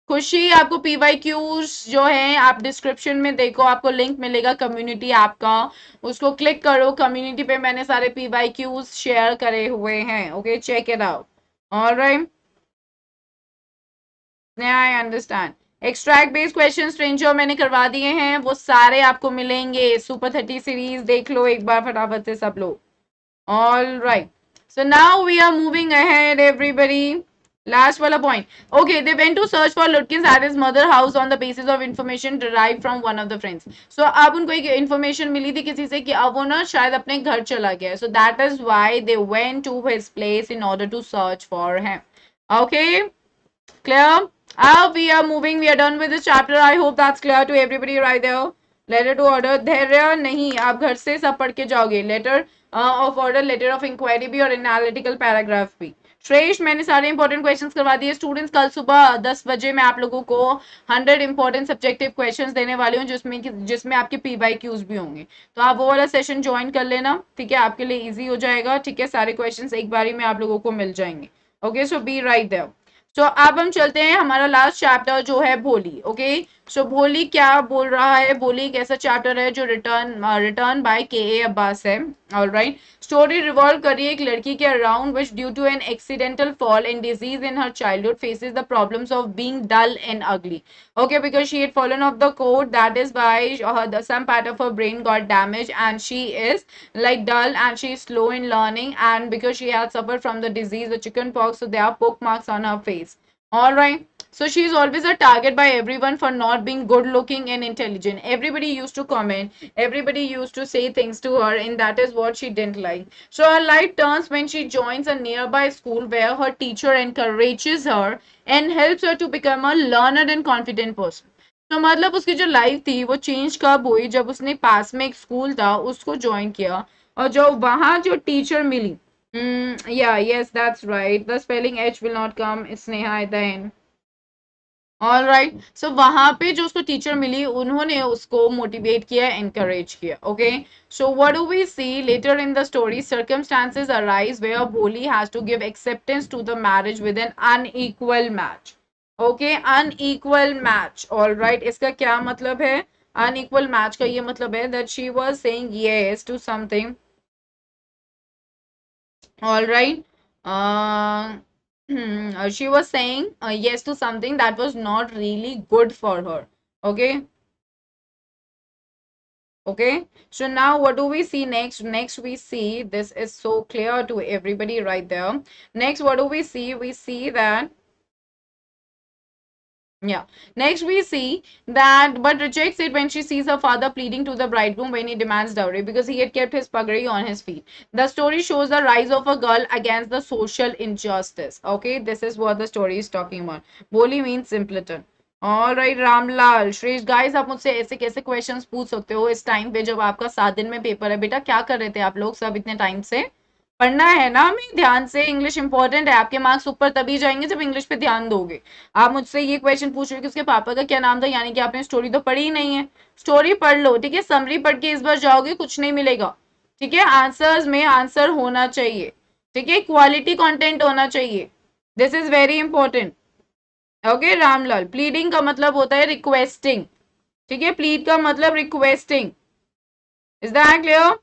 खुशी, आपको पीवाईक्यूज जो है आप डिस्क्रिप्शन में देखो, आपको लिंक मिलेगा कम्युनिटी ऐप का, उसको क्लिक करो. कम्युनिटी पे मैंने सारे पीवाईक्यूज शेयर करे हुए हैं, okay, check it out. All right, I understand. Extract based question stranger मैंने करवा दिए हैं, वो सारे आपको मिलेंगे. सुपर 30 सीरीज देख लो एक बार फटाफट से सब लोग. All right, so now we are moving ahead everybody. Last wala point. Okay, they went to search for Lutkins at his mother house on the basis of information derived from one of the friends. So अब उनको एक information मिली थी किसी से कि अब वो ना शायद अपने घर चला गया. So that is why they went to his place in order to search for him. Okay, clear? Now we are moving. We are done with this chapter. I hope that's clear to everybody right there. Letter to order. धैर्य नहीं, आप घर से सब पढ़ के जाओगे. Letter of order, letter of inquiry भी और analytical paragraph भी. श्रेष्ठ, मैंने सारे इंपॉर्टेंट क्वेश्चंस करवा दिए. स्टूडेंट्स, कल सुबह 10 बजे मैं आप लोगों को 100 इंपॉर्टेंट सब्जेक्टिव क्वेश्चंस देने वाली हूँ, जिसमें आपके पीवाईक्यूज भी होंगे. तो आप वो वाला सेशन ज्वाइन कर लेना, ठीक है, आपके लिए इजी हो जाएगा. ठीक है, सारे क्वेश्चंस एक बारी में आप लोगों को मिल जाएंगे. Okay, so be right there. So अब हम चलते हैं, हमारा लास्ट चैप्टर जो है भोली. ओके, सो भोली क्या बोल रहा है? भोली एक ऐसा चैप्टर है जो रिटर्न बाय के अब्बास है. ऑलराइट, स्टोरी रिवॉल्व कर रही है एक लड़की के around which due to an accidental fall and disease in her childhood faces the problems of being dull and ugly. Okay, because she had fallen off the court, that is why some part of her brain got damaged and she is like dull and she is slow in learning, and because she had suffered from the disease, the chicken pox, so there are poke marks on her face. All right, So she is always a target by everyone for not being good looking and intelligent. Everybody used to comment, everybody used to say things to her, and that is what she didn't like. So her life turns when she joins a nearby school where her teacher encourages her and helps her to become a learned and confident person. तो मतलब उसकी जो life थी वो change कब हुई, जब उसने पास में एक स्कूल था उसको ज्वाइन किया, और जो वहां जो टीचर मिली. Yeah, yes, that's right. The spelling H will not come. It's Neha at the end. All right. So वहां पे जो उसको टीचर मिली उन्होंने उसको मोटिवेट किया, एनकरेज किया. Okay. So what do we see later in the story, circumstances arise where Bholi has to give acceptance to the marriage with an unequal match. Okay, unequal match. All right, इसका क्या मतलब है? Unequal match का ये मतलब है that she was saying yes to something. All right. She was saying yes to something that was not really good for her. Okay. Okay. So now what do we see next? Next we see, this is so clear to everybody right there. Next, what do we see? We see that, yeah. Next, we see that, but rejects it when she sees her father pleading to the bridegroom when he demands dowry because he had kept his pagari on his feet. The story shows the rise of a girl against the social injustice. Okay, this is what the story is talking about. Boli means simpleton. All right, Ramlal, Shresh, guys, आप मुझसे ऐसे कैसे questions पूछ सकते हो इस time पे जब आपका 7 दिन में पेपर है? बेटा क्या कर रहे थे आप लोग सब इतने टाइम से? पढ़ना है ना हमें ध्यान से. इंग्लिश इंपॉर्टेंट है, आपके मार्क्स ऊपर तभी जाएंगे जब इंग्लिश पे ध्यान दोगे. आप मुझसे ये क्वेश्चन पूछ रहे हो कि उसके पापा का क्या नाम था, यानी कि आपने स्टोरी तो पढ़ी ही नहीं है. स्टोरी पढ़ लो, ठीक है. समरी पढ़ के इस बार जाओगे कुछ नहीं मिलेगा, ठीक है. आंसर्स में आंसर होना चाहिए, ठीक है. क्वालिटी कंटेंट होना चाहिए. This is very important. Okay Ramlal, pleading का मतलब होता है रिक्वेस्टिंग, ठीक है. प्लीड का मतलब requesting. Is that clear?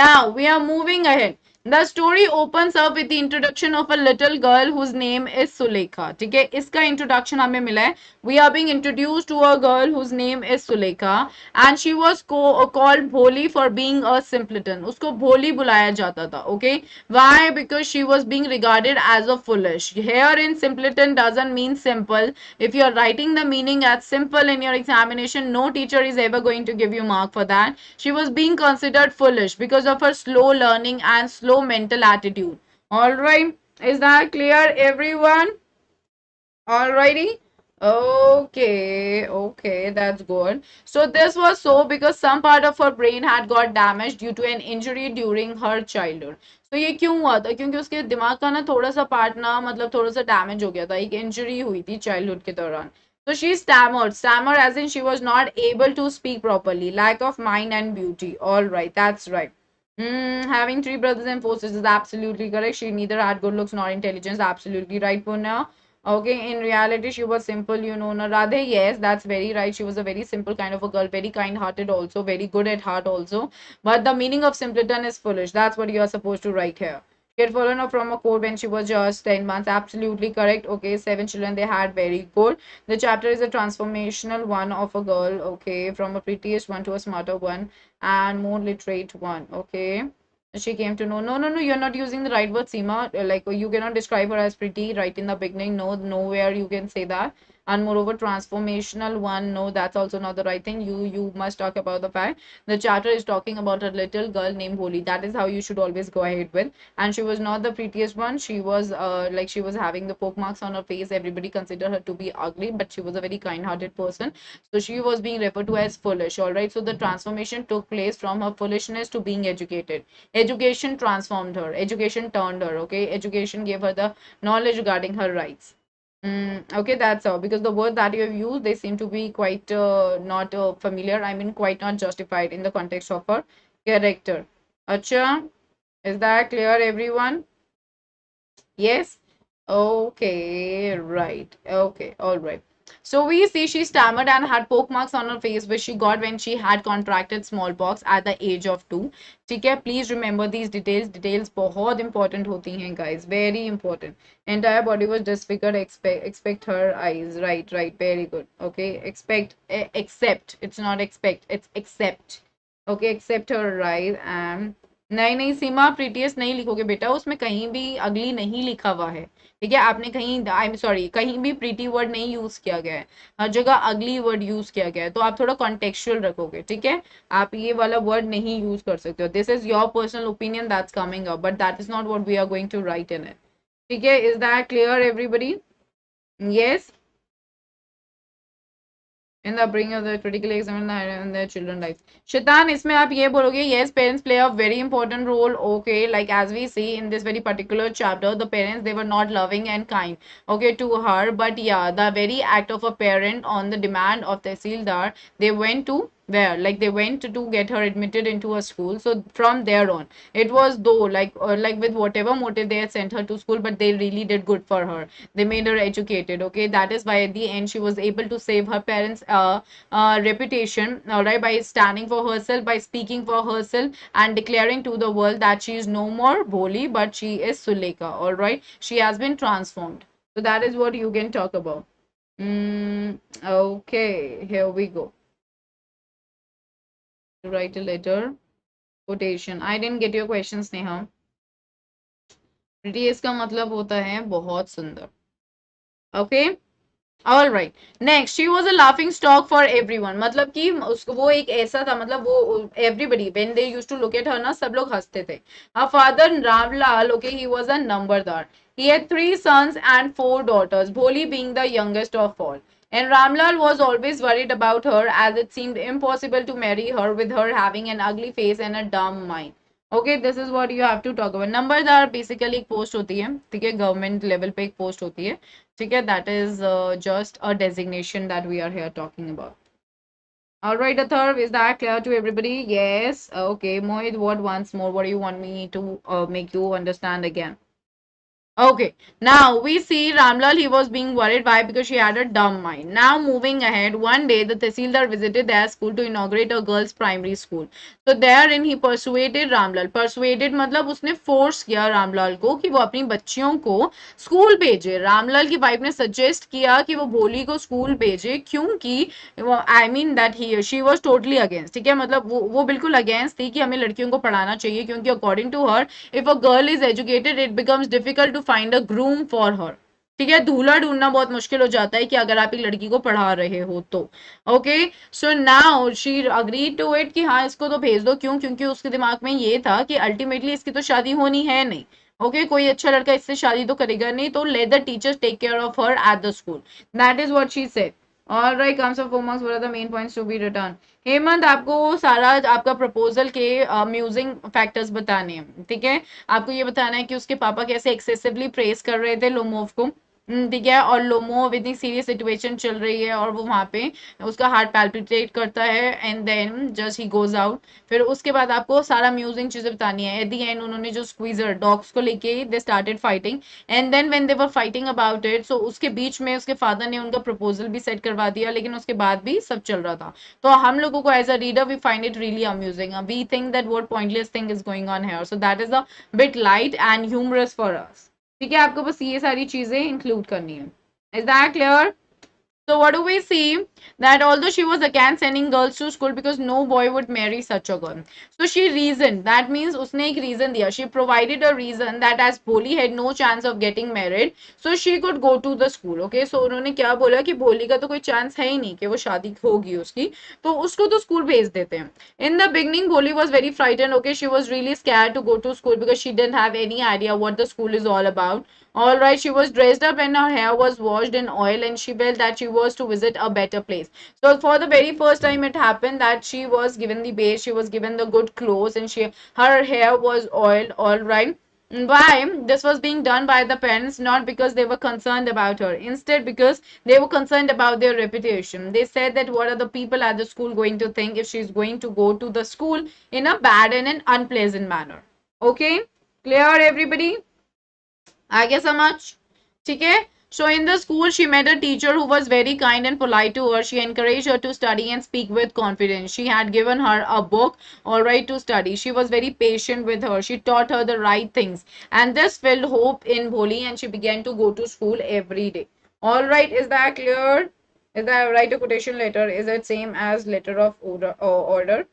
Now we are moving ahead. The story opens up with the introduction of a little girl whose name is Sulekha. ठीक है, इसका introduction हमें मिला है. We are being introduced to a girl whose name is Sulekha and she was called Bholi for being a simpleton. उसको भोली बुलाया जाता था. Okay, why? Because she was being regarded as a foolish. Here in simpleton doesn't mean simple. If you are writing the meaning as simple in your examination, no teacher is ever going to give you mark for that. She was being considered foolish because of her slow learning and slow mental attitude. All right, is that clear, everyone? Alrighty. Okay, okay, that's good. So this was so because some part of her brain had got damaged due to an injury during her childhood. तो ये क्यों हुआ था? क्योंकि उसके दिमाग का ना थोड़ा सा पार्ट ना मतलब थोड़ा सा डैमेज हो गया था, एक इंजरी हुई थी चाइल्डहुड के दौरान. So she stammered as in she was not able to speak properly, lack of mind and beauty. All right, that's right. Having three brothers and four sisters is absolutely correct. She neither had good looks nor intelligence. Absolutely right, Puna. Okay, in reality, she was simple, you know. No, Radhe, yes, that's very right. She was a very simple kind of a girl, very kind-hearted also, very good at heart also. But the meaning of simpleton is foolish. That's what you are supposed to write here. She had fallen off from a court when she was just 10 months. Absolutely correct. Okay, 7 children they had. Very good. The chapter is a transformational one of a girl. Okay, from a prettiest one to a smarter one and more literate one. Okay. She came to know. No, no, no, you're not using the right word, Seema. Like, you cannot describe her as pretty right in the beginning. No, nowhere you can say that. And moreover, transformational one. No, that's also not the right thing. You must talk about the fact the chapter is talking about a little girl named Bholi. That is how you should always go ahead with. And she was not the prettiest one. She was like she was having the poke marks on her face. Everybody considered her to be ugly, but she was a very kind-hearted person. So she was being referred to as foolish. All right. So the transformation took place from her foolishness to being educated. Education transformed her. Education turned her. Okay. Education gave her the knowledge regarding her rights. Okay, that's all. Because the word that you have used, they seem to be quite not familiar. I mean, quite not justified in the context of her character. Acha, is that clear, everyone? Yes? Okay, right. Okay, all right. So we see she stammered and had poke marks on her face, which she got when she had contracted smallpox at the age of 2. ठीक है, please remember these details. Details बहुत important होती हैं, guys. Very important. Entire body was disfigured. Expect her eyes. Right, right. Very good. Okay. Accept. It's not expect. It's accept. Okay. Accept her eyes and नहीं नहीं सीमा, प्रीटियस नहीं लिखोगे बेटा, उसमें कहीं भी अगली नहीं लिखा हुआ है। ठीक है, आपने कहीं, आई एम सॉरी, कहीं भी प्रीटी वर्ड नहीं यूज किया गया है, हर जगह अगली वर्ड यूज किया गया है, तो आप थोड़ा कॉन्टेक्चुअल रखोगे। ठीक है, आप ये वाला वर्ड नहीं यूज कर सकते हो। This is your personal opinion that's coming up, but that is not what we are going to write in it. ठीक है, is that clear everybody? Yes. in the upbringing of the critically examine their children lives. Shaitan, इसमें आप ये बोलोगे, yes, parents play a very important role. Okay, like as we see in this very particular chapter, the parents, they were not loving and kind, okay, to her. But yeah, the very act of a parent on the demand of Tehsildar, they went to where, like they went to get her admitted into a school. So from there on, it was though like with whatever motive they had sent her to school, but they really did good for her. They made her educated. Okay, that is why at the end she was able to save her parents reputation, all right, by standing for herself, by speaking for herself, and declaring to the world that she is no more Bholi, but she is Suleka. All right, she has been transformed. So that is what you can talk about. Okay, here we go. Write a letter. Quotation. I didn't get your question, Sneha. Prettiest का मतलब होता है बहुत सुंदर. Okay. All right. Next, she was a laughing stock for everyone. मतलब कि उसको वो एक ऐसा था, मतलब वो everybody when they used to look at her ना, सब लोग हंसते थे. Her father Ramlal, okay, he was a Nambardar. He had 3 sons and 4 daughters, Bholi being the youngest of all. And Ramlal was always worried about her, as it seemed impossible to marry her with her having an ugly face and a dumb mind. Okay, this is what you have to talk about. नंबरदार basically एक post होती है, ठीक है, government level पे एक post होती है. ठीक है, that is just a designation that we are here talking about. All right, Atharv, is that clear to everybody? Yes. Okay, Mohit, what once more? What do you want me to make you understand again? Okay, now we see Ramlal, he was being worried. Why? Because she had a dumb mind. Now moving ahead, one day the Tehsildar visited their school to inaugurate a girls' primary school. So therein he persuaded Ramlal. Persuaded मतलब उसने force किया रामलाल को कि वो अपनी बच्चियों को school भेजे. रामलाल की वाइफ ने सजेस्ट किया कि वो भोली को स्कूल भेजे, क्योंकि I mean that he she was totally against. ठीक है, मतलब वो बिल्कुल अगेंस्ट थी कि हमें लड़कियों को पढ़ाना चाहिए, क्योंकि according to her, if a girl is educated, it becomes difficult to find a groom for her. ठीक है, दूल्हा ढूंढना बहुत मुश्किल हो जाता है कि अगर आप एक लड़की को पढ़ा रहे हो तो. Okay, so now she agree to it कि हाँ इसको तो भेज दो. क्यों? क्योंकि उसके दिमाग में ये था कि अल्टीमेटली इसकी तो शादी होनी है नहीं. ओके, कोई अच्छा लड़का इससे शादी तो करेगा नहीं, तो let the teachers take care of her at the school. That is what she said. All right, comes of 4 marks. What are the main points to be written? Hemant, आपको सारा आपका प्रपोजल के म्यूजिंग फैक्टर्स बताने हैं. ठीक है, आपको ये बताना है कि उसके पापा कैसे एक्सेसिवली प्रेस कर रहे थे लोमोव को. ठीक है, और लोमोव इतनी सीरियस सिचुएशन चल रही है और वो वहां पे उसका हार्ट पैल्पिटेट करता है, and then just he goes out. फिर उसके बाद आपको सारा म्यूजिंग चीजें बतानी है. एट द एंड उन्होंने जो स्क्वीजर डॉग्स को लेके they started fighting, and then when they were fighting about it, so उसके बीच में उसके फादर ने उनका प्रपोजल भी सेट करवा दिया, लेकिन उसके बाद भी सब चल रहा था. तो हम लोगों को as a reader we find it really amusing. We think that what pointless thing is going on here, so that is a bit light and humorous for us. ठीक है, आपको बस ये सारी चीजें इंक्लूड करनी है. Is that clear? So what do we see? That although she was against sending girls to school because no boy would marry such a girl. So she reasoned. That means उसने एक reason दिया. She provided a reason that as Bholi had no chance of getting married, so she could go to the school. Okay, so उन्होंने क्या बोला कि भोली का तो कोई chance है ही नहीं कि वो शादी होगी उसकी, तो उसको तो school भेज देते हैं. In the beginning, Bholi was very frightened. Okay, she was really scared to go to school because she didn't have any idea what the school is all about. All right, she was dressed up and her hair was washed in oil, and she felt that she was to visit a better place. So for the very first time it happened that she was given the base, she was given the good clothes, and her hair was oiled. All right. Why? This was being done by the parents, not because they were concerned about her. Instead, because they were concerned about their reputation. They said that what are the people at the school going to think if she's going to go to the school in a bad and an unpleasant manner. Okay? Clear, everybody? आगे समझ? ठीक है. So in the school, she met a teacher who was very kind and polite to her. She encouraged her to study and speak with confidence. She had given her a book, all right, to study. She was very patient with her. She taught her the right things. And this filled hope in Bholi, and she began to go to school every day. All right, is that clear? Is that write a quotation letter? Is it same as letter of order?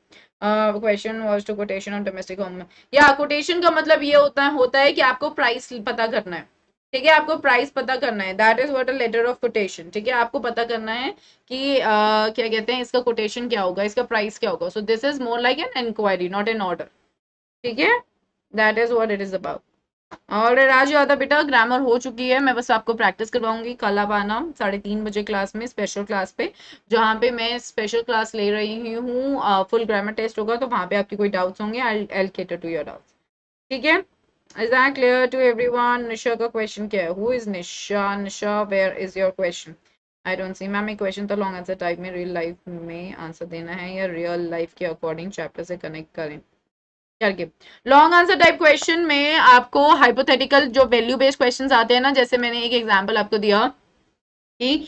Question was to quotation on domestic home. या quotation का मतलब ये होता है कि आपको price पता करना है, ठीक है, आपको प्राइस पता करना है, that is what a letter of quotation, ठीक है, आपको पता करना है कि क्या कहते हैं इसका कोटेशन क्या होगा, इसका प्राइस क्या होगा। So this is more like an inquiry not an order, ठीक है, that is what it is about. और आज ज्यादा बेटा ग्रामर हो चुकी है, मैं बस आपको प्रैक्टिस करवाऊंगी। कल आप आना 3:30 बजे क्लास में, स्पेशल क्लास पे, जहाँ पे मैं स्पेशल क्लास ले रही हूँ, फुल ग्रामर टेस्ट होगा, तो वहां पे आपके कोई डाउट्स होंगे, I cater to your doubts, ठीक है। Is that clear to everyone? Nisha का क्वेश्चन क्या है? Who is Nisha? Nisha where is your question? I don't see ma'am, एक क्वेश्चन तो लॉन्ग आंसर टाइप में रियल लाइफ में आंसर देना है या रियल लाइफ के अकॉर्डिंग चैप्टर से कनेक्ट करें करके। लॉन्ग आंसर टाइप क्वेश्चन में आपको हाइपोथेटिकल जो वैल्यू बेस्ड क्वेश्चंस आते हैं ना, जैसे मैंने एक एग्जांपल आपको दिया कि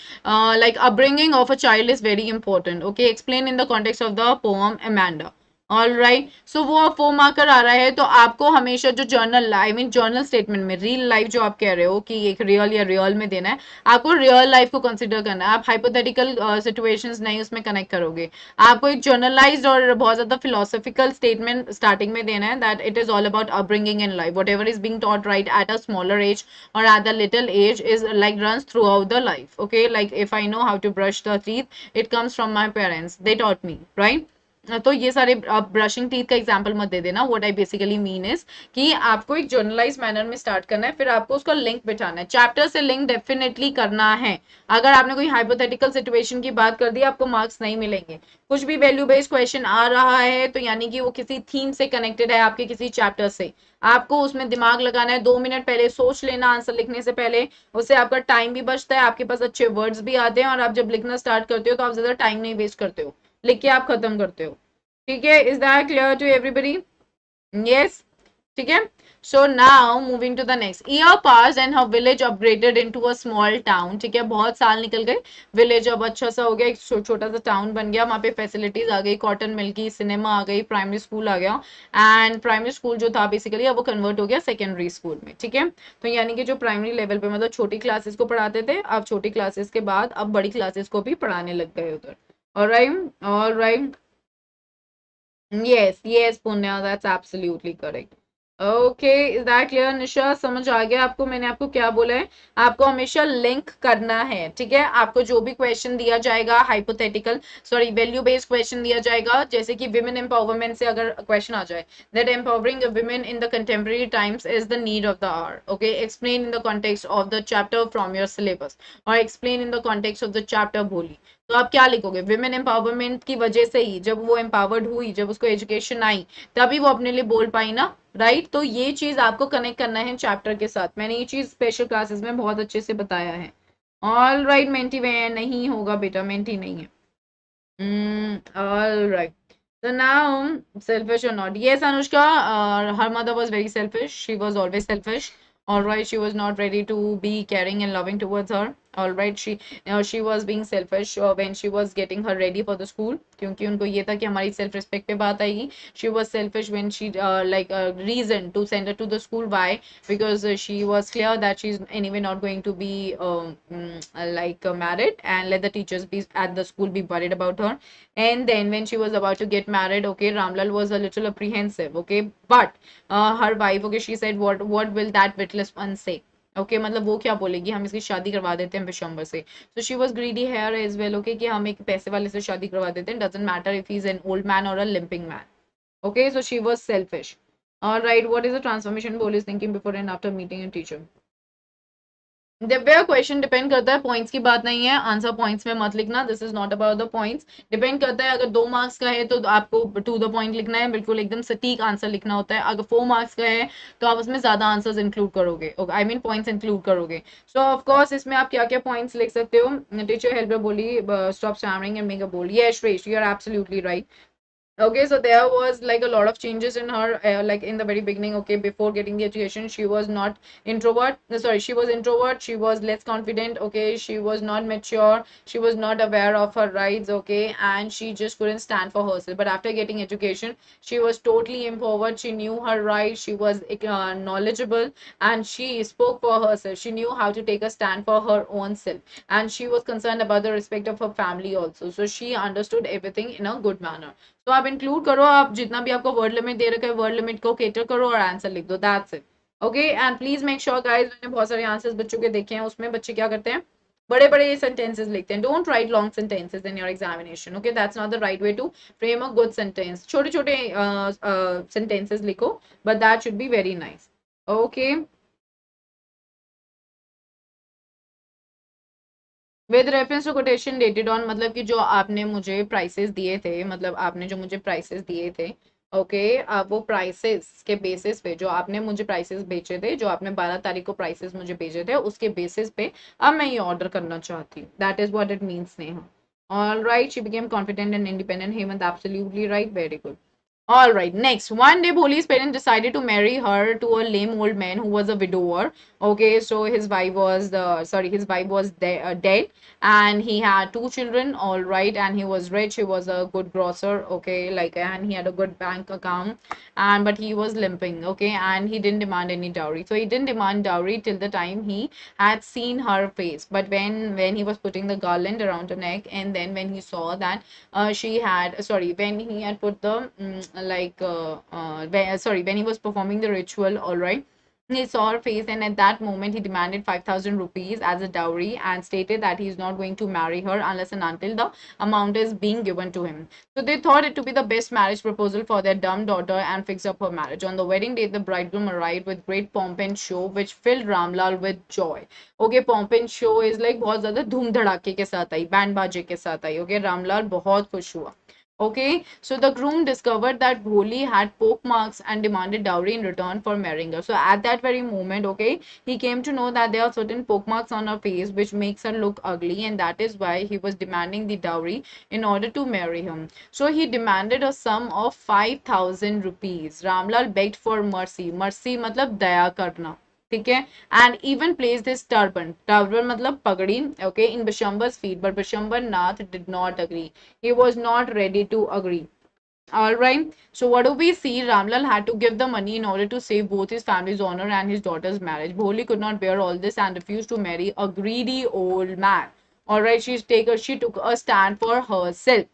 like upbringing of a child is very important, okay, explain in the context of the poem Amanda, all right. So वो 4 मार्कर आ रहा है, तो आपको हमेशा जो journal I mean journal statement में रियल लाइफ जो आप कह रहे हो कि एक रियल या रियल में देना है, आपको रियल लाइफ को कंसिडर करना है, आप हाइपोथेटिकल सिचुएशंस नहीं उसमें कनेक्ट करोगे। आपको एक जर्नलाइज्ड और बहुत ज्यादा फिलोसफिकल स्टेटमेंट स्टार्टिंग में देना है, that it is all about upbringing in life, whatever is being taught right at a smaller age or at the little age is like runs throughout the life, okay, like if I know how to brush the teeth, it comes from my parents, they taught me, right? तो ये सारे आप brushing teeth का example मत दे देना। What I basically mean is कि आपको एक जर्नलाइज मैनर में स्टार्ट करना है, फिर आपको उसका लिंक बिठाना है, चैप्टर से लिंक डेफिनेटली करना है। अगर आपने कोई हाइपोथेटिकल सिचुएशन की बात कर दी, आपको मार्क्स नहीं मिलेंगे। कुछ भी वैल्यू बेस्ड क्वेश्चन आ रहा है तो यानी कि वो किसी थीम से कनेक्टेड है, आपके किसी चैप्टर से, आपको उसमें दिमाग लगाना है। 2 मिनट पहले सोच लेना आंसर लिखने से पहले, उससे आपका टाइम भी बचता है, आपके पास अच्छे वर्ड्स भी आते हैं, और आप जब लिखना स्टार्ट करते हो तो आप ज्यादा टाइम नहीं वेस्ट करते हो, लिख के आप खत्म करते हो, ठीक है। Is that clear to everybody? Yes, ठीक है। So now moving to the next. Year pass and her village upgraded into a small town, ठीक है, बहुत साल निकल गए, विलेज अब अच्छा सा हो गया, एक छोटा सा टाउन बन गया, वहां पे फैसिलिटीज आ गई, कॉटन मिल की, सिनेमा आ गई, प्राइमरी स्कूल आ गया, एंड प्राइमरी स्कूल जो था बेसिकली अब वो कन्वर्ट हो गया सेकेंडरी स्कूल में, ठीक है। तो यानी कि जो प्राइमरी लेवल पे मतलब छोटी क्लासेस को पढ़ाते थे, अब छोटी क्लासेस के बाद अब बड़ी क्लासेस को भी पढ़ाने लग गए उधर। Alright, alright, yes, yes, Punya, that's absolutely correct. Okay, is that clear, निशा? समझ आ गया आपको मैंने आपको क्या बोला है? आपको हमेशा लिंक करना है, ठीक है। आपको जो भी क्वेश्चन दिया जाएगा hypothetical sorry value based question दिया जाएगा, जैसे कि विमेन एम्पावरमेंट से अगर क्वेश्चन आ जाए, that empowering women in the contemporary times is the need of the hour, okay, explain in the context of the chapter from your syllabus, और explain in the context of the chapter Bholi. तो आप क्या लिखोगे? Women empowerment की वजह से ही जब वो एम्पावर्ड हुई, जब उसको एजुकेशन आई, तभी वो अपने लिए बोल पाई ना, राइट। तो ये चीज आपको कनेक्ट करना है चैप्टर के साथ। मैंने ये चीज स्पेशल क्लासेस में बहुत अच्छे से बताया है। ऑल राइट, मेंटी वे नहीं होगा बेटा, मेंटी नहीं है। All right. So now, selfish or not? Yes, Anushka, her mother was very selfish. She was always selfish. All right, she was not ready to be caring and loving towards her. All right, she was being selfish when she was getting her ready for the school. क्योंकि उनको ये था कि हमारी self respect पे बात आएगी. She was selfish when she like reason to send her to the school. Why? Because she was clear that she's anyway not going to be like married, and let the teachers be at the school be worried about her. And then when she was about to get married, okay, Ramlal was a little apprehensive, okay, but her wife, okay, she said what will that witless one say? Okay मतलब वो क्या बोलेगी, हम इसकी शादी करवा देते हैं विशंबर से। So she was greedy here as well, okay, कि हम एक पैसे वाले से शादी करवा देते हैं, doesn't matter if he is an old man और a limping man, okay. So she was selfish. All right, what is the transformation Bholi is thinking before and after meeting and teacher? Divya, question depend करता है, points की बात नहीं है, answer points में मत लिखना, this is not about the points. Depend करता है, अगर 2 मार्क्स का है तो आपको टू द पॉइंट लिखना है, बिल्कुल एकदम सटीक आंसर लिखना होता है। अगर 4 मार्क्स का है तो आप उसमें ज्यादा आंसर्स इंक्लूड करोगे, आई मीन पॉइंट्स इंक्लूड करोगे। सो ऑफ कोर्स इसमें आप क्या क्या पॉइंट्स लिख सकते हो? टीचर हेल्पर बोली stop stammering and make a bowl. Yes Shreshth, you are absolutely right. Okay, so there was like a lot of changes in her, like in the very beginning. Okay, before getting the education, she was not introvert. No, sorry, she was introvert. She was less confident. Okay, she was not mature. She was not aware of her rights. Okay, and she just couldn't stand for herself. But after getting education, she was totally empowered. She knew her rights. She was knowledgeable, and she spoke for herself. She knew how to take a stand for her own self, and she was concerned about the respect of her family also. So she understood everything in a good manner. तो आप include करो, आप जितना भी आपको word limit दे रखा है word limit को केटर करो और आंसर लिख दो, that's it. Okay, and please make sure guys, मैंने बहुत सारे आंसर्स बच्चों के देखे हैं, उसमें बच्चे क्या करते हैं, बड़े बड़े सेंटेंसेस लिखते हैं। Don't write long sentences in your examination, okay, that's not the right way to frame a good sentence. छोटे छोटे सेंटेंसेस लिखो, but that should be very nice. Okay, with reference to quotation dated on, मतलब कि जो आपने मुझे prices दिए थे, मतलब आपने जो मुझे प्राइसेस दिए थे, ओके, अब वो प्राइसेस के बेसिस पे जो आपने मुझे प्राइसेस बेचे थे, जो आपने 12 तारीख को प्राइसेस मुझे भेजे थे, उसके बेसिस पे अब मैं ये ऑर्डर करना चाहती हूँ। That is what it means, Neha. All right, she became confident and independent, Hemant absolutely right, very good. All right, next. One day, Bholi's parents decided to marry her to a lame old man who was a widower. Okay, so his wife was dead, and he had two children. All right, and he was rich. He was a good grocer. Okay, like, and he had a good bank account, and but he was limping. Okay, and he didn't demand any dowry. So he didn't demand dowry till the time he had seen her face. But when he was putting the garland around her neck, and then when he saw that when he had put the when he was performing the ritual, all right, he saw her face, and at that moment he demanded 5,000 rupees as a dowry and stated that he is not going to marry her unless and until the amount is being given to him. So they thought it to be the best marriage proposal for their dumb daughter and fixed up her marriage. On the wedding day, the bridegroom arrived with great pomp and show, which filled Ramlal with joy. Okay, pomp and show is like बहुत ज्यादा धूम धड़ाके के साथ आई, band बाजे के साथ आई. Okay, Ramlal बहुत खुश हुआ. Okay, so the groom discovered that Bholi had poke marks and demanded dowry in return for marrying her. So at that very moment, okay, he came to know that there are certain poke marks on her face which makes her look ugly, and that is why he was demanding the dowry in order to marry him. So he demanded a sum of 5,000 rupees. Ramlal begged for mercy. Mercy matlab daya karna. ठीक है, and even place this turban, turban मतलब पगड़ी, okay, in Bishambar's feet, but Bishambar Nath did not agree, he was not ready to agree. All right. So what do we see? Ramlal had to give the money in order to save both his family's honor and his daughter's marriage. Bholi could not bear all this and refused to marry a greedy old man. All right. She took a stand for herself.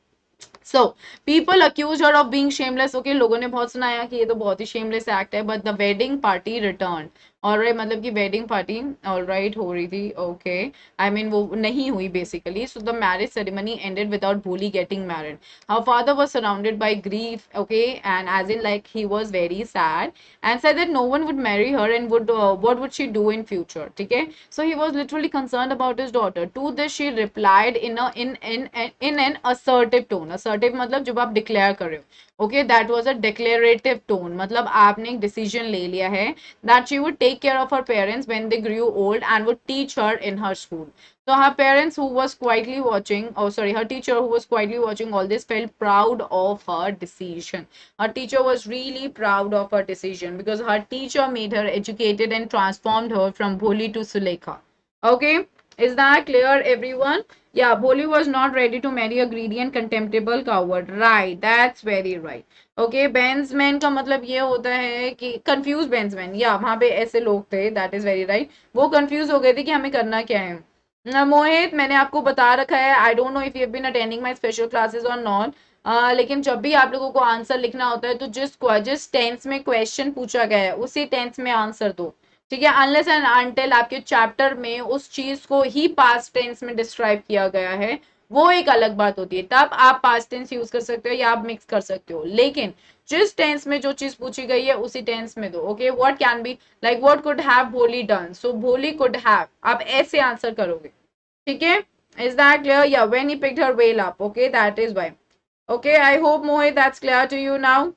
So people accused her of being shameless. Okay, लोगों ने बहुत सुनाया कि ये तो बहुत ही shameless act है, but the wedding party returned. Alright, मतलब कि wedding party alright हो रही थी. Okay, I mean वो नहीं हुई basically. So the marriage ceremony ended without Bholi getting married. Her father was surrounded by grief. Okay, and as in like he was very sad and said that no one would marry her and would what would she do in future. Okay, so he was literally concerned about his daughter. To this she replied in an assertive tone. Assertive मतलब जब आप declare कर रहे हो. Okay, that was a declarative tone. मतलब आपने एक decision ले लिया है that she would take care of her parents when they grew old and would teach her in her school. So her parents who was quietly watching, oh sorry, her teacher who was quietly watching all this felt proud of her decision. Her teacher was really proud of her decision because her teacher made her educated and transformed her from Bholi to Sulekha. Okay, is that clear, everyone? Yeah, Bholi was not ready to marry a greedy and contemptible coward. Right, that's very right. Okay, Benzman का मतलब ये होता है कि confused Benzman, या वहाँ पे ऐसे लोग थे, that is very right. वो confused हो गए थे कि हमें करना क्या है. मोहित, मैंने आपको बता रखा है, I don't know if you have been attending my special classes और नॉट, लेकिन जब भी आप लोगों को आंसर लिखना होता है तो जिस टेंस में क्वेश्चन पूछा गया है उसी टेंस में आंसर दो. ठीक है, अनलेस एंड अनटिल आपके चैप्टर में उस चीज को ही पास्ट टेंस में डिस्क्राइब किया गया है, वो एक अलग बात होती है, तब आप पास्ट टेंस यूज कर सकते हो या आप मिक्स कर सकते हो, लेकिन जिस टेंस में जो चीज पूछी गई है उसी टेंस में दो. Okay, what can be like what could have भोली डन, सो भोली कुड हैव, आप ऐसे आंसर करोगे. ठीक है, is that clear? Yeah, when he picked her veil up. Okay, that is why. Okay, I hope Mohit that's clear to you now.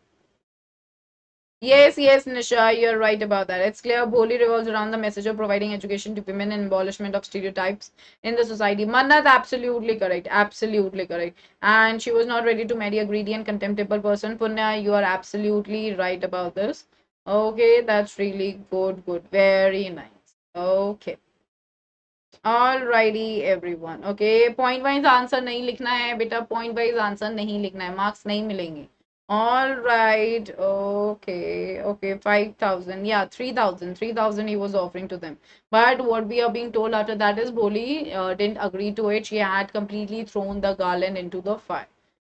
Yes, Nisha, you're right about that. It's clear Bholi revolves around the message of providing education to women and abolishment of stereotypes in the society. Mannat, absolutely correct. Absolutely correct. And she was not ready to marry a greedy and contemptible person. Punya, you are absolutely right about this. Okay, that's really good. Good. Very nice. Okay. Alrighty everyone. Okay, point wise answer नहीं लिखना है बेटा, point wise answer नहीं लिखना है, marks नहीं मिलेंगे. All right. Okay, 5,000. Yeah, 3,000. 3,000 he was offering to them. But what we are being told after that is Bholi didn't agree to it. She had completely thrown the garland into the fire.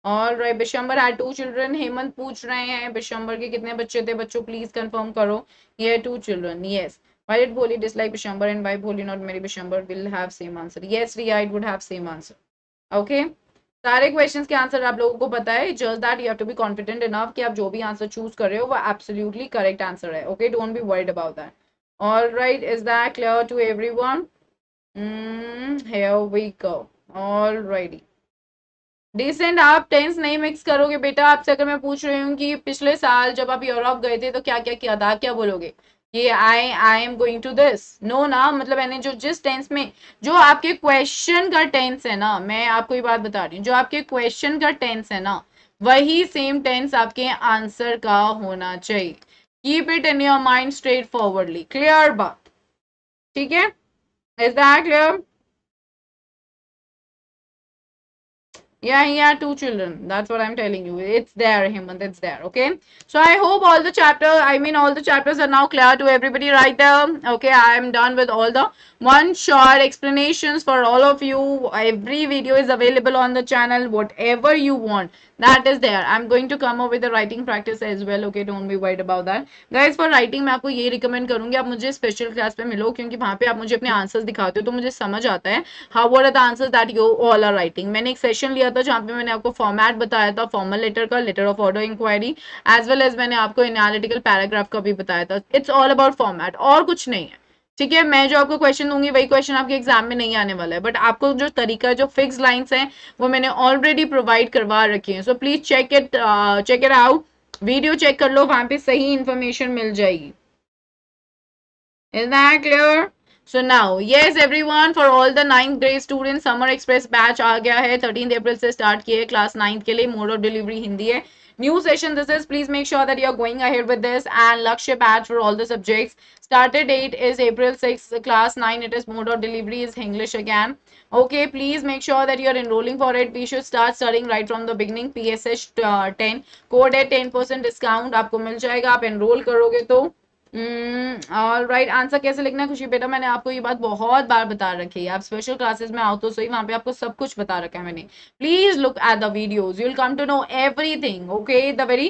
All right, Bishambar had 2 children. Hemant पूछ रहे हैं बिशंबर के कितने बच्चे थे, बच्चों please confirm करो। ये 2 children, yes. Why did Bholi dislike Bishambar and why Bholi not marry Bishambar will have same answer. Yes, Riya, it would have same answer. Okay. सारे क्वेश्चंस के आंसर आप लोगों को पता है, just that you have to be confident enough कि आप जो भी आंसर चूज कर रहे हो वो एब्सोल्युटली करेक्ट आंसर है. Okay, don't be worried about that. All right, is that clear to everyone? Here we go. All right. Decent, आप टेंस नहीं मिक्स करोगे बेटा. आपसे अगर मैं पूछ रही हूँ कि पिछले साल जब आप यूरोप गए थे तो क्या क्या किया था, क्या बोलोगे? ये I am going to this, no ना. मतलब मैंने जो जिस टेंस में, जो आपके क्वेश्चन का टेंस है ना, मैं आपको ये बात बता रही हूँ, जो आपके क्वेश्चन का टेंस है ना, वही सेम टेंस आपके आंसर का होना चाहिए. Keep it in your mind straight forwardly. Clear बात? ठीक है, is that clear? Yeah, 2 children. That's what I'm telling you. It's there, Hemant. It's there. Okay. So I hope all the all the chapters are now clear to everybody right there. Okay, I am done with all the one short explanations for all of you. Every video is available on the channel. Whatever you want, that is there. I'm going to come up with the writing practice as well. Okay, don't be worried about that. Guys, for writing मैं आपको ये recommend करूँगी, आप मुझे special class पे मिलो, क्योंकि वहाँ पे आप मुझे अपने answers दिखाते हो तो मुझे समझ आता है how what are the answers that you all are writing. मैंने एक सेशन लिया था जहाँ पे मैंने आपको फॉर्मेट बताया था, फॉर्मल लेटर का, letter of order inquiry, as well as मैंने आपको एनालिटिकल पैराग्राफ का भी बताया था. इट्स ऑल अबाउट फॉर्मेट और कुछ नहीं है. ठीक है, मैं जो आपको क्वेश्चन दूंगी वही क्वेश्चन आपके एग्जाम में नहीं आने वाला है, बट आपको जो तरीका, जो फिक्स लाइंस हैं, वो मैंने ऑलरेडी प्रोवाइड करवा रखी है. So please check it out. Video check कर लो, वहां पे सही इंफॉर्मेशन मिल जाएगी. Is that clear? So now, yes everyone, for all the 9th grade students, Summer Express batch आ गया है. 13 अप्रैल से स्टार्ट किए क्लास 9th के लिए. मोड ऑफ डिलीवरी हिंदी है. New session this is. Please make sure that you are going ahead with this. And Lakshya batch for all the subjects. Started date is April 6th. Class 9 it is mode of delivery is English again. Okay, please make sure that you are enrolling for it. We should start studying right from the beginning. PSH 10 code है, 10% discount आपको मिल जाएगा आप enroll करोगे तो. All right, answer कैसे लिखना है खुशी बेटा, मैंने आपको ये बात बहुत बार बता रखी है. आप स्पेशल क्लासेस में आओ तो सही, वहां पे आपको सब कुछ बता रखा है मैंने. Please look at the videos, you will come to know everything. Okay, the very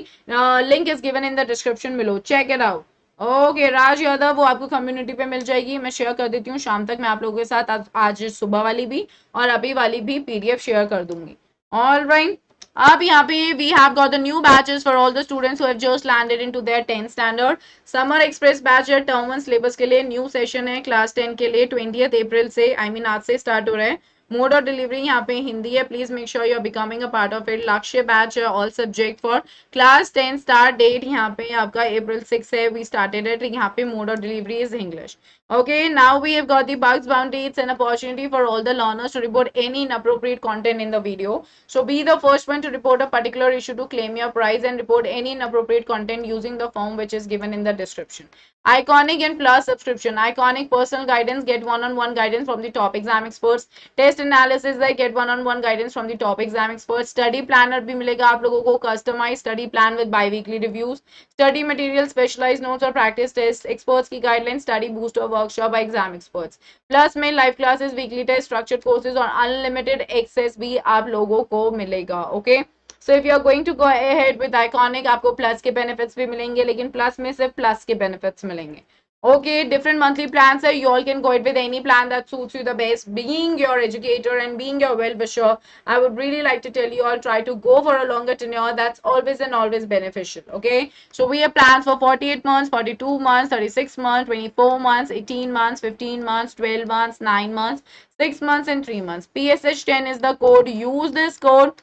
link is given in the description below. Check it out. Okay, Raj Yadav, वो आपको कम्युनिटी पे मिल जाएगी. मैं शेयर कर देती हूँ शाम तक. मैं आप लोगों के साथ आज सुबह वाली भी और अभी वाली भी पीडीएफ शेयर कर दूंगी. ऑल राइट, अब यहाँ पे we have got the new batches for all the students who have just landed into their 10th standard. Summer express batch है टर्म 1 सिलेबस के लिए. न्यू सेशन है क्लास 10 के लिए 20 अप्रैल से, आज से स्टार्ट हो रहा है. मोड ऑफ डिलीवरी यहाँ पे हिंदी है. Please make sure you are becoming a part of it. Lakshya batch है all subject for class 10. Start date यहाँ पे आपका April 6 है. We started it. यहाँ पे mode of delivery is English. Okay, now we have got the bugs bounty. It's an opportunity for all the learners to report any inappropriate content in the video. So be the first one to report a particular issue to claim your prize and report any inappropriate content using the form which is given in the description. Iconic and Plus subscription. Iconic personal guidance, get one-on-one guidance from the top exam experts. Test analysis, like get one-on-one guidance from the top exam experts. Study planner भी मिलेगा आप लोगों को, customized study plan with bi-weekly reviews. Study material, specialized notes or practice tests. Experts की guidelines, study booster workshop by exam experts. Plus में live classes, weekly test, structured courses और unlimited access भी आप लोगों को मिलेगा. Okay. So if you are going to go ahead with Iconic, आपको plus के बेनिफिट्स भी मिलेंगे, लेकिन प्लस में सिर्फ प्लस के बेनिफिट्स मिलेंगे. Okay, different monthly plans are, you all can go ahead with any plan that suits you the best. Being your educator and being your well-wisher, I would really like to tell you all, try to go for a longer tenure. That's always and always beneficial. Okay, so we have plans for 48 months, 42 months, 36 months, 24 months, 18 months, 15 months, 12 months, 9 months, 6 months and 3 months. PSH 10 is the code. Use this code.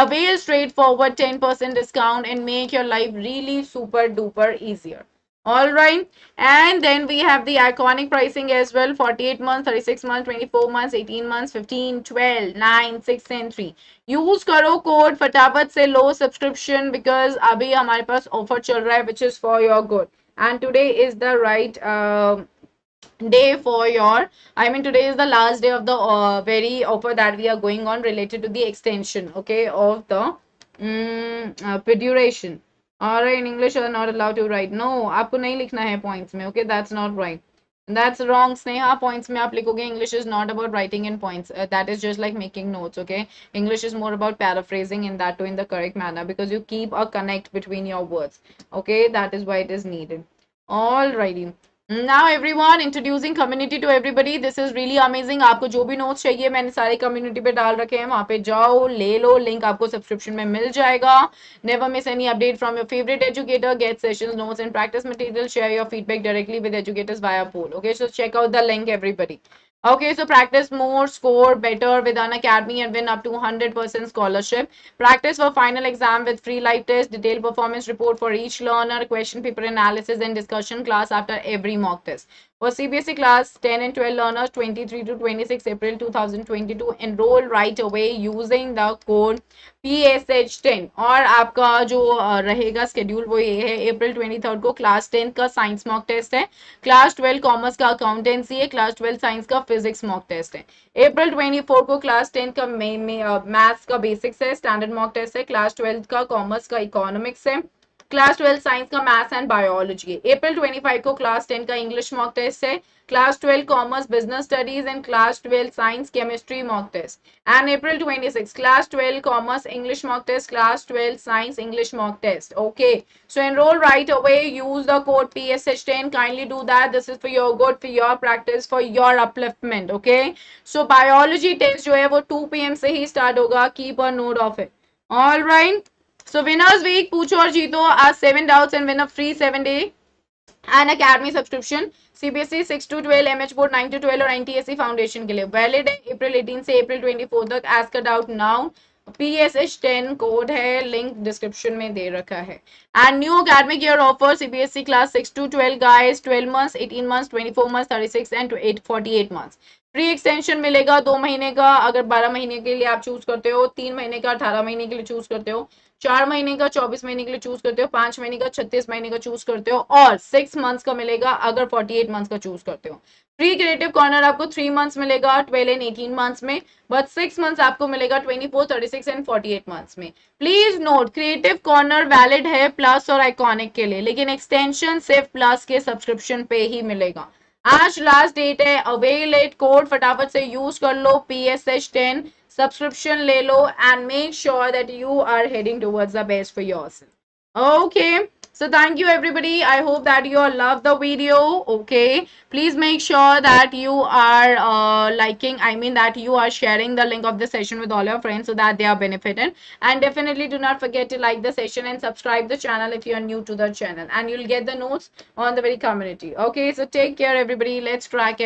Avail straightforward 10% discount and make your life really super duper easier. All right, and then we have the iconic pricing as well. 48 months, 36 months, 24 months, 18 months, 15, 12, 9, 6 and 3. Use करो code फटाफट से लो subscription, because अभी हमारे पास offer चल रहा है which is for your good. And today is the right day for your, today is the last day of the very offer that we are going on related to the extension, okay, of the duration. All right, in English are not allowed to write. No, आपको नहीं लिखना है points में. Okay, that's not right. That's wrong, Sneha. Points में आप लिखोगे. English is not about writing in points. That is just like making notes, okay? English is more about paraphrasing in that too in the correct manner because you keep a connect between your words. Okay, that is why it is needed. Alrighty. Now everyone, introducing community to everybody. This is really amazing. आपको जो भी notes चाहिए मैंने सारे community पे डाल रखे हैं. वहाँ पे जाओ, ले लो. Link आपको subscription में मिल जाएगा. Never miss any update from your favorite educator. Get sessions, notes, and practice material. Share your feedback directly with educators via poll. Okay, so check out the link, everybody. Okay, so practice more, score better with Unacademy and win up to 100% scholarship. Practice for final exam with free live test, detailed performance report for each learner, question paper analysis and discussion class after every mock test. For CBSE class 10 and 12 learners 23 to 26 April 2022, enroll right away using the code PSH10 और आपका जो रहेगा schedule वो ये है April 23 को class 10 का science mock test है, क्लास 12 कॉमर्स का अकाउंटेंसी है, क्लास 12 साइंस का फिजिक्स मॉक टेस्ट है, April 24 को क्लास 10 का मैथ्स का बेसिक्स है, स्टैंडर्ड मॉक टेस्ट है, क्लास 12 का कॉमर्स का इकोनॉमिक्स है, क्लास 12 साइंस का मैथ्स एंड बायोलॉजी है, April 25 को क्लास 10 का इंग्लिश मॉक टेस्ट है, class 12 commerce business studies and class 12 science chemistry mock test, and April 26 class 12 commerce English mock test, class 12 science English mock test. Okay, so enroll right away, use the code PSH10. Kindly do that. This is for your good, for your practice, for your upliftment. Okay, so biology test जो है वो 2 PM से ही start होगा. Keep a note of it. All right, so winners week पूछो और जीतो. Ask 7 doubts and win a free 7-day Unacademy subscription. CBSE 6 to 12, MH board 9 to 12 और NTSE foundation के लिए वैलिड है अप्रैल 18 से अप्रैल 24 तक. Ask a doubt now. PSH10 code है, लिंक डिस्क्रिप्शन में दे रखा है. And new academic year offer CBSE class 6 to 12 guys, 12 months, 18 months, 24 months, 36 and 48 months. Free extension मिलेगा 2 महीने का अगर 12 महीने के लिए आप चूज करते हो, 3 महीने का 18 महीने के लिए चूज करते हो, 4 महीने का 24 महीने के लिए चूज करते हो, 5 महीने का 36 महीने का चूज करते हो और 6 मंथ्स का मिलेगा अगर 48 मंथ्स का चूज करते हो. फ्री क्रिएटिव कॉर्नर आपको 3 मंथ्स मिलेगा 12 एंड 18 मंथ्स में, बट 6 मंथ्स आपको मिलेगा 24, 36 एंड 48 मंथ्स में. Please note, creative corner valid है प्लस और आइकॉनिक के लिए, लेकिन एक्सटेंशन सिर्फ प्लस के सब्सक्रिप्शन पे ही मिलेगा. आज लास्ट डेट है, अवेल इट, कोड फटाफट से यूज कर लो, PSH10 सब्सक्रिप्शन ले लो and make sure that you are heading towards the best for yourself. Okay, so thank you everybody. I hope that you all love the video. Okay, please make sure that you are liking, I mean that you are sharing the link of the session with all your friends so that they are benefited. And definitely do not forget to like the session and subscribe the channel if you are new to the channel, and you'll get the notes on the very community. Okay, so take care everybody. Let's track it.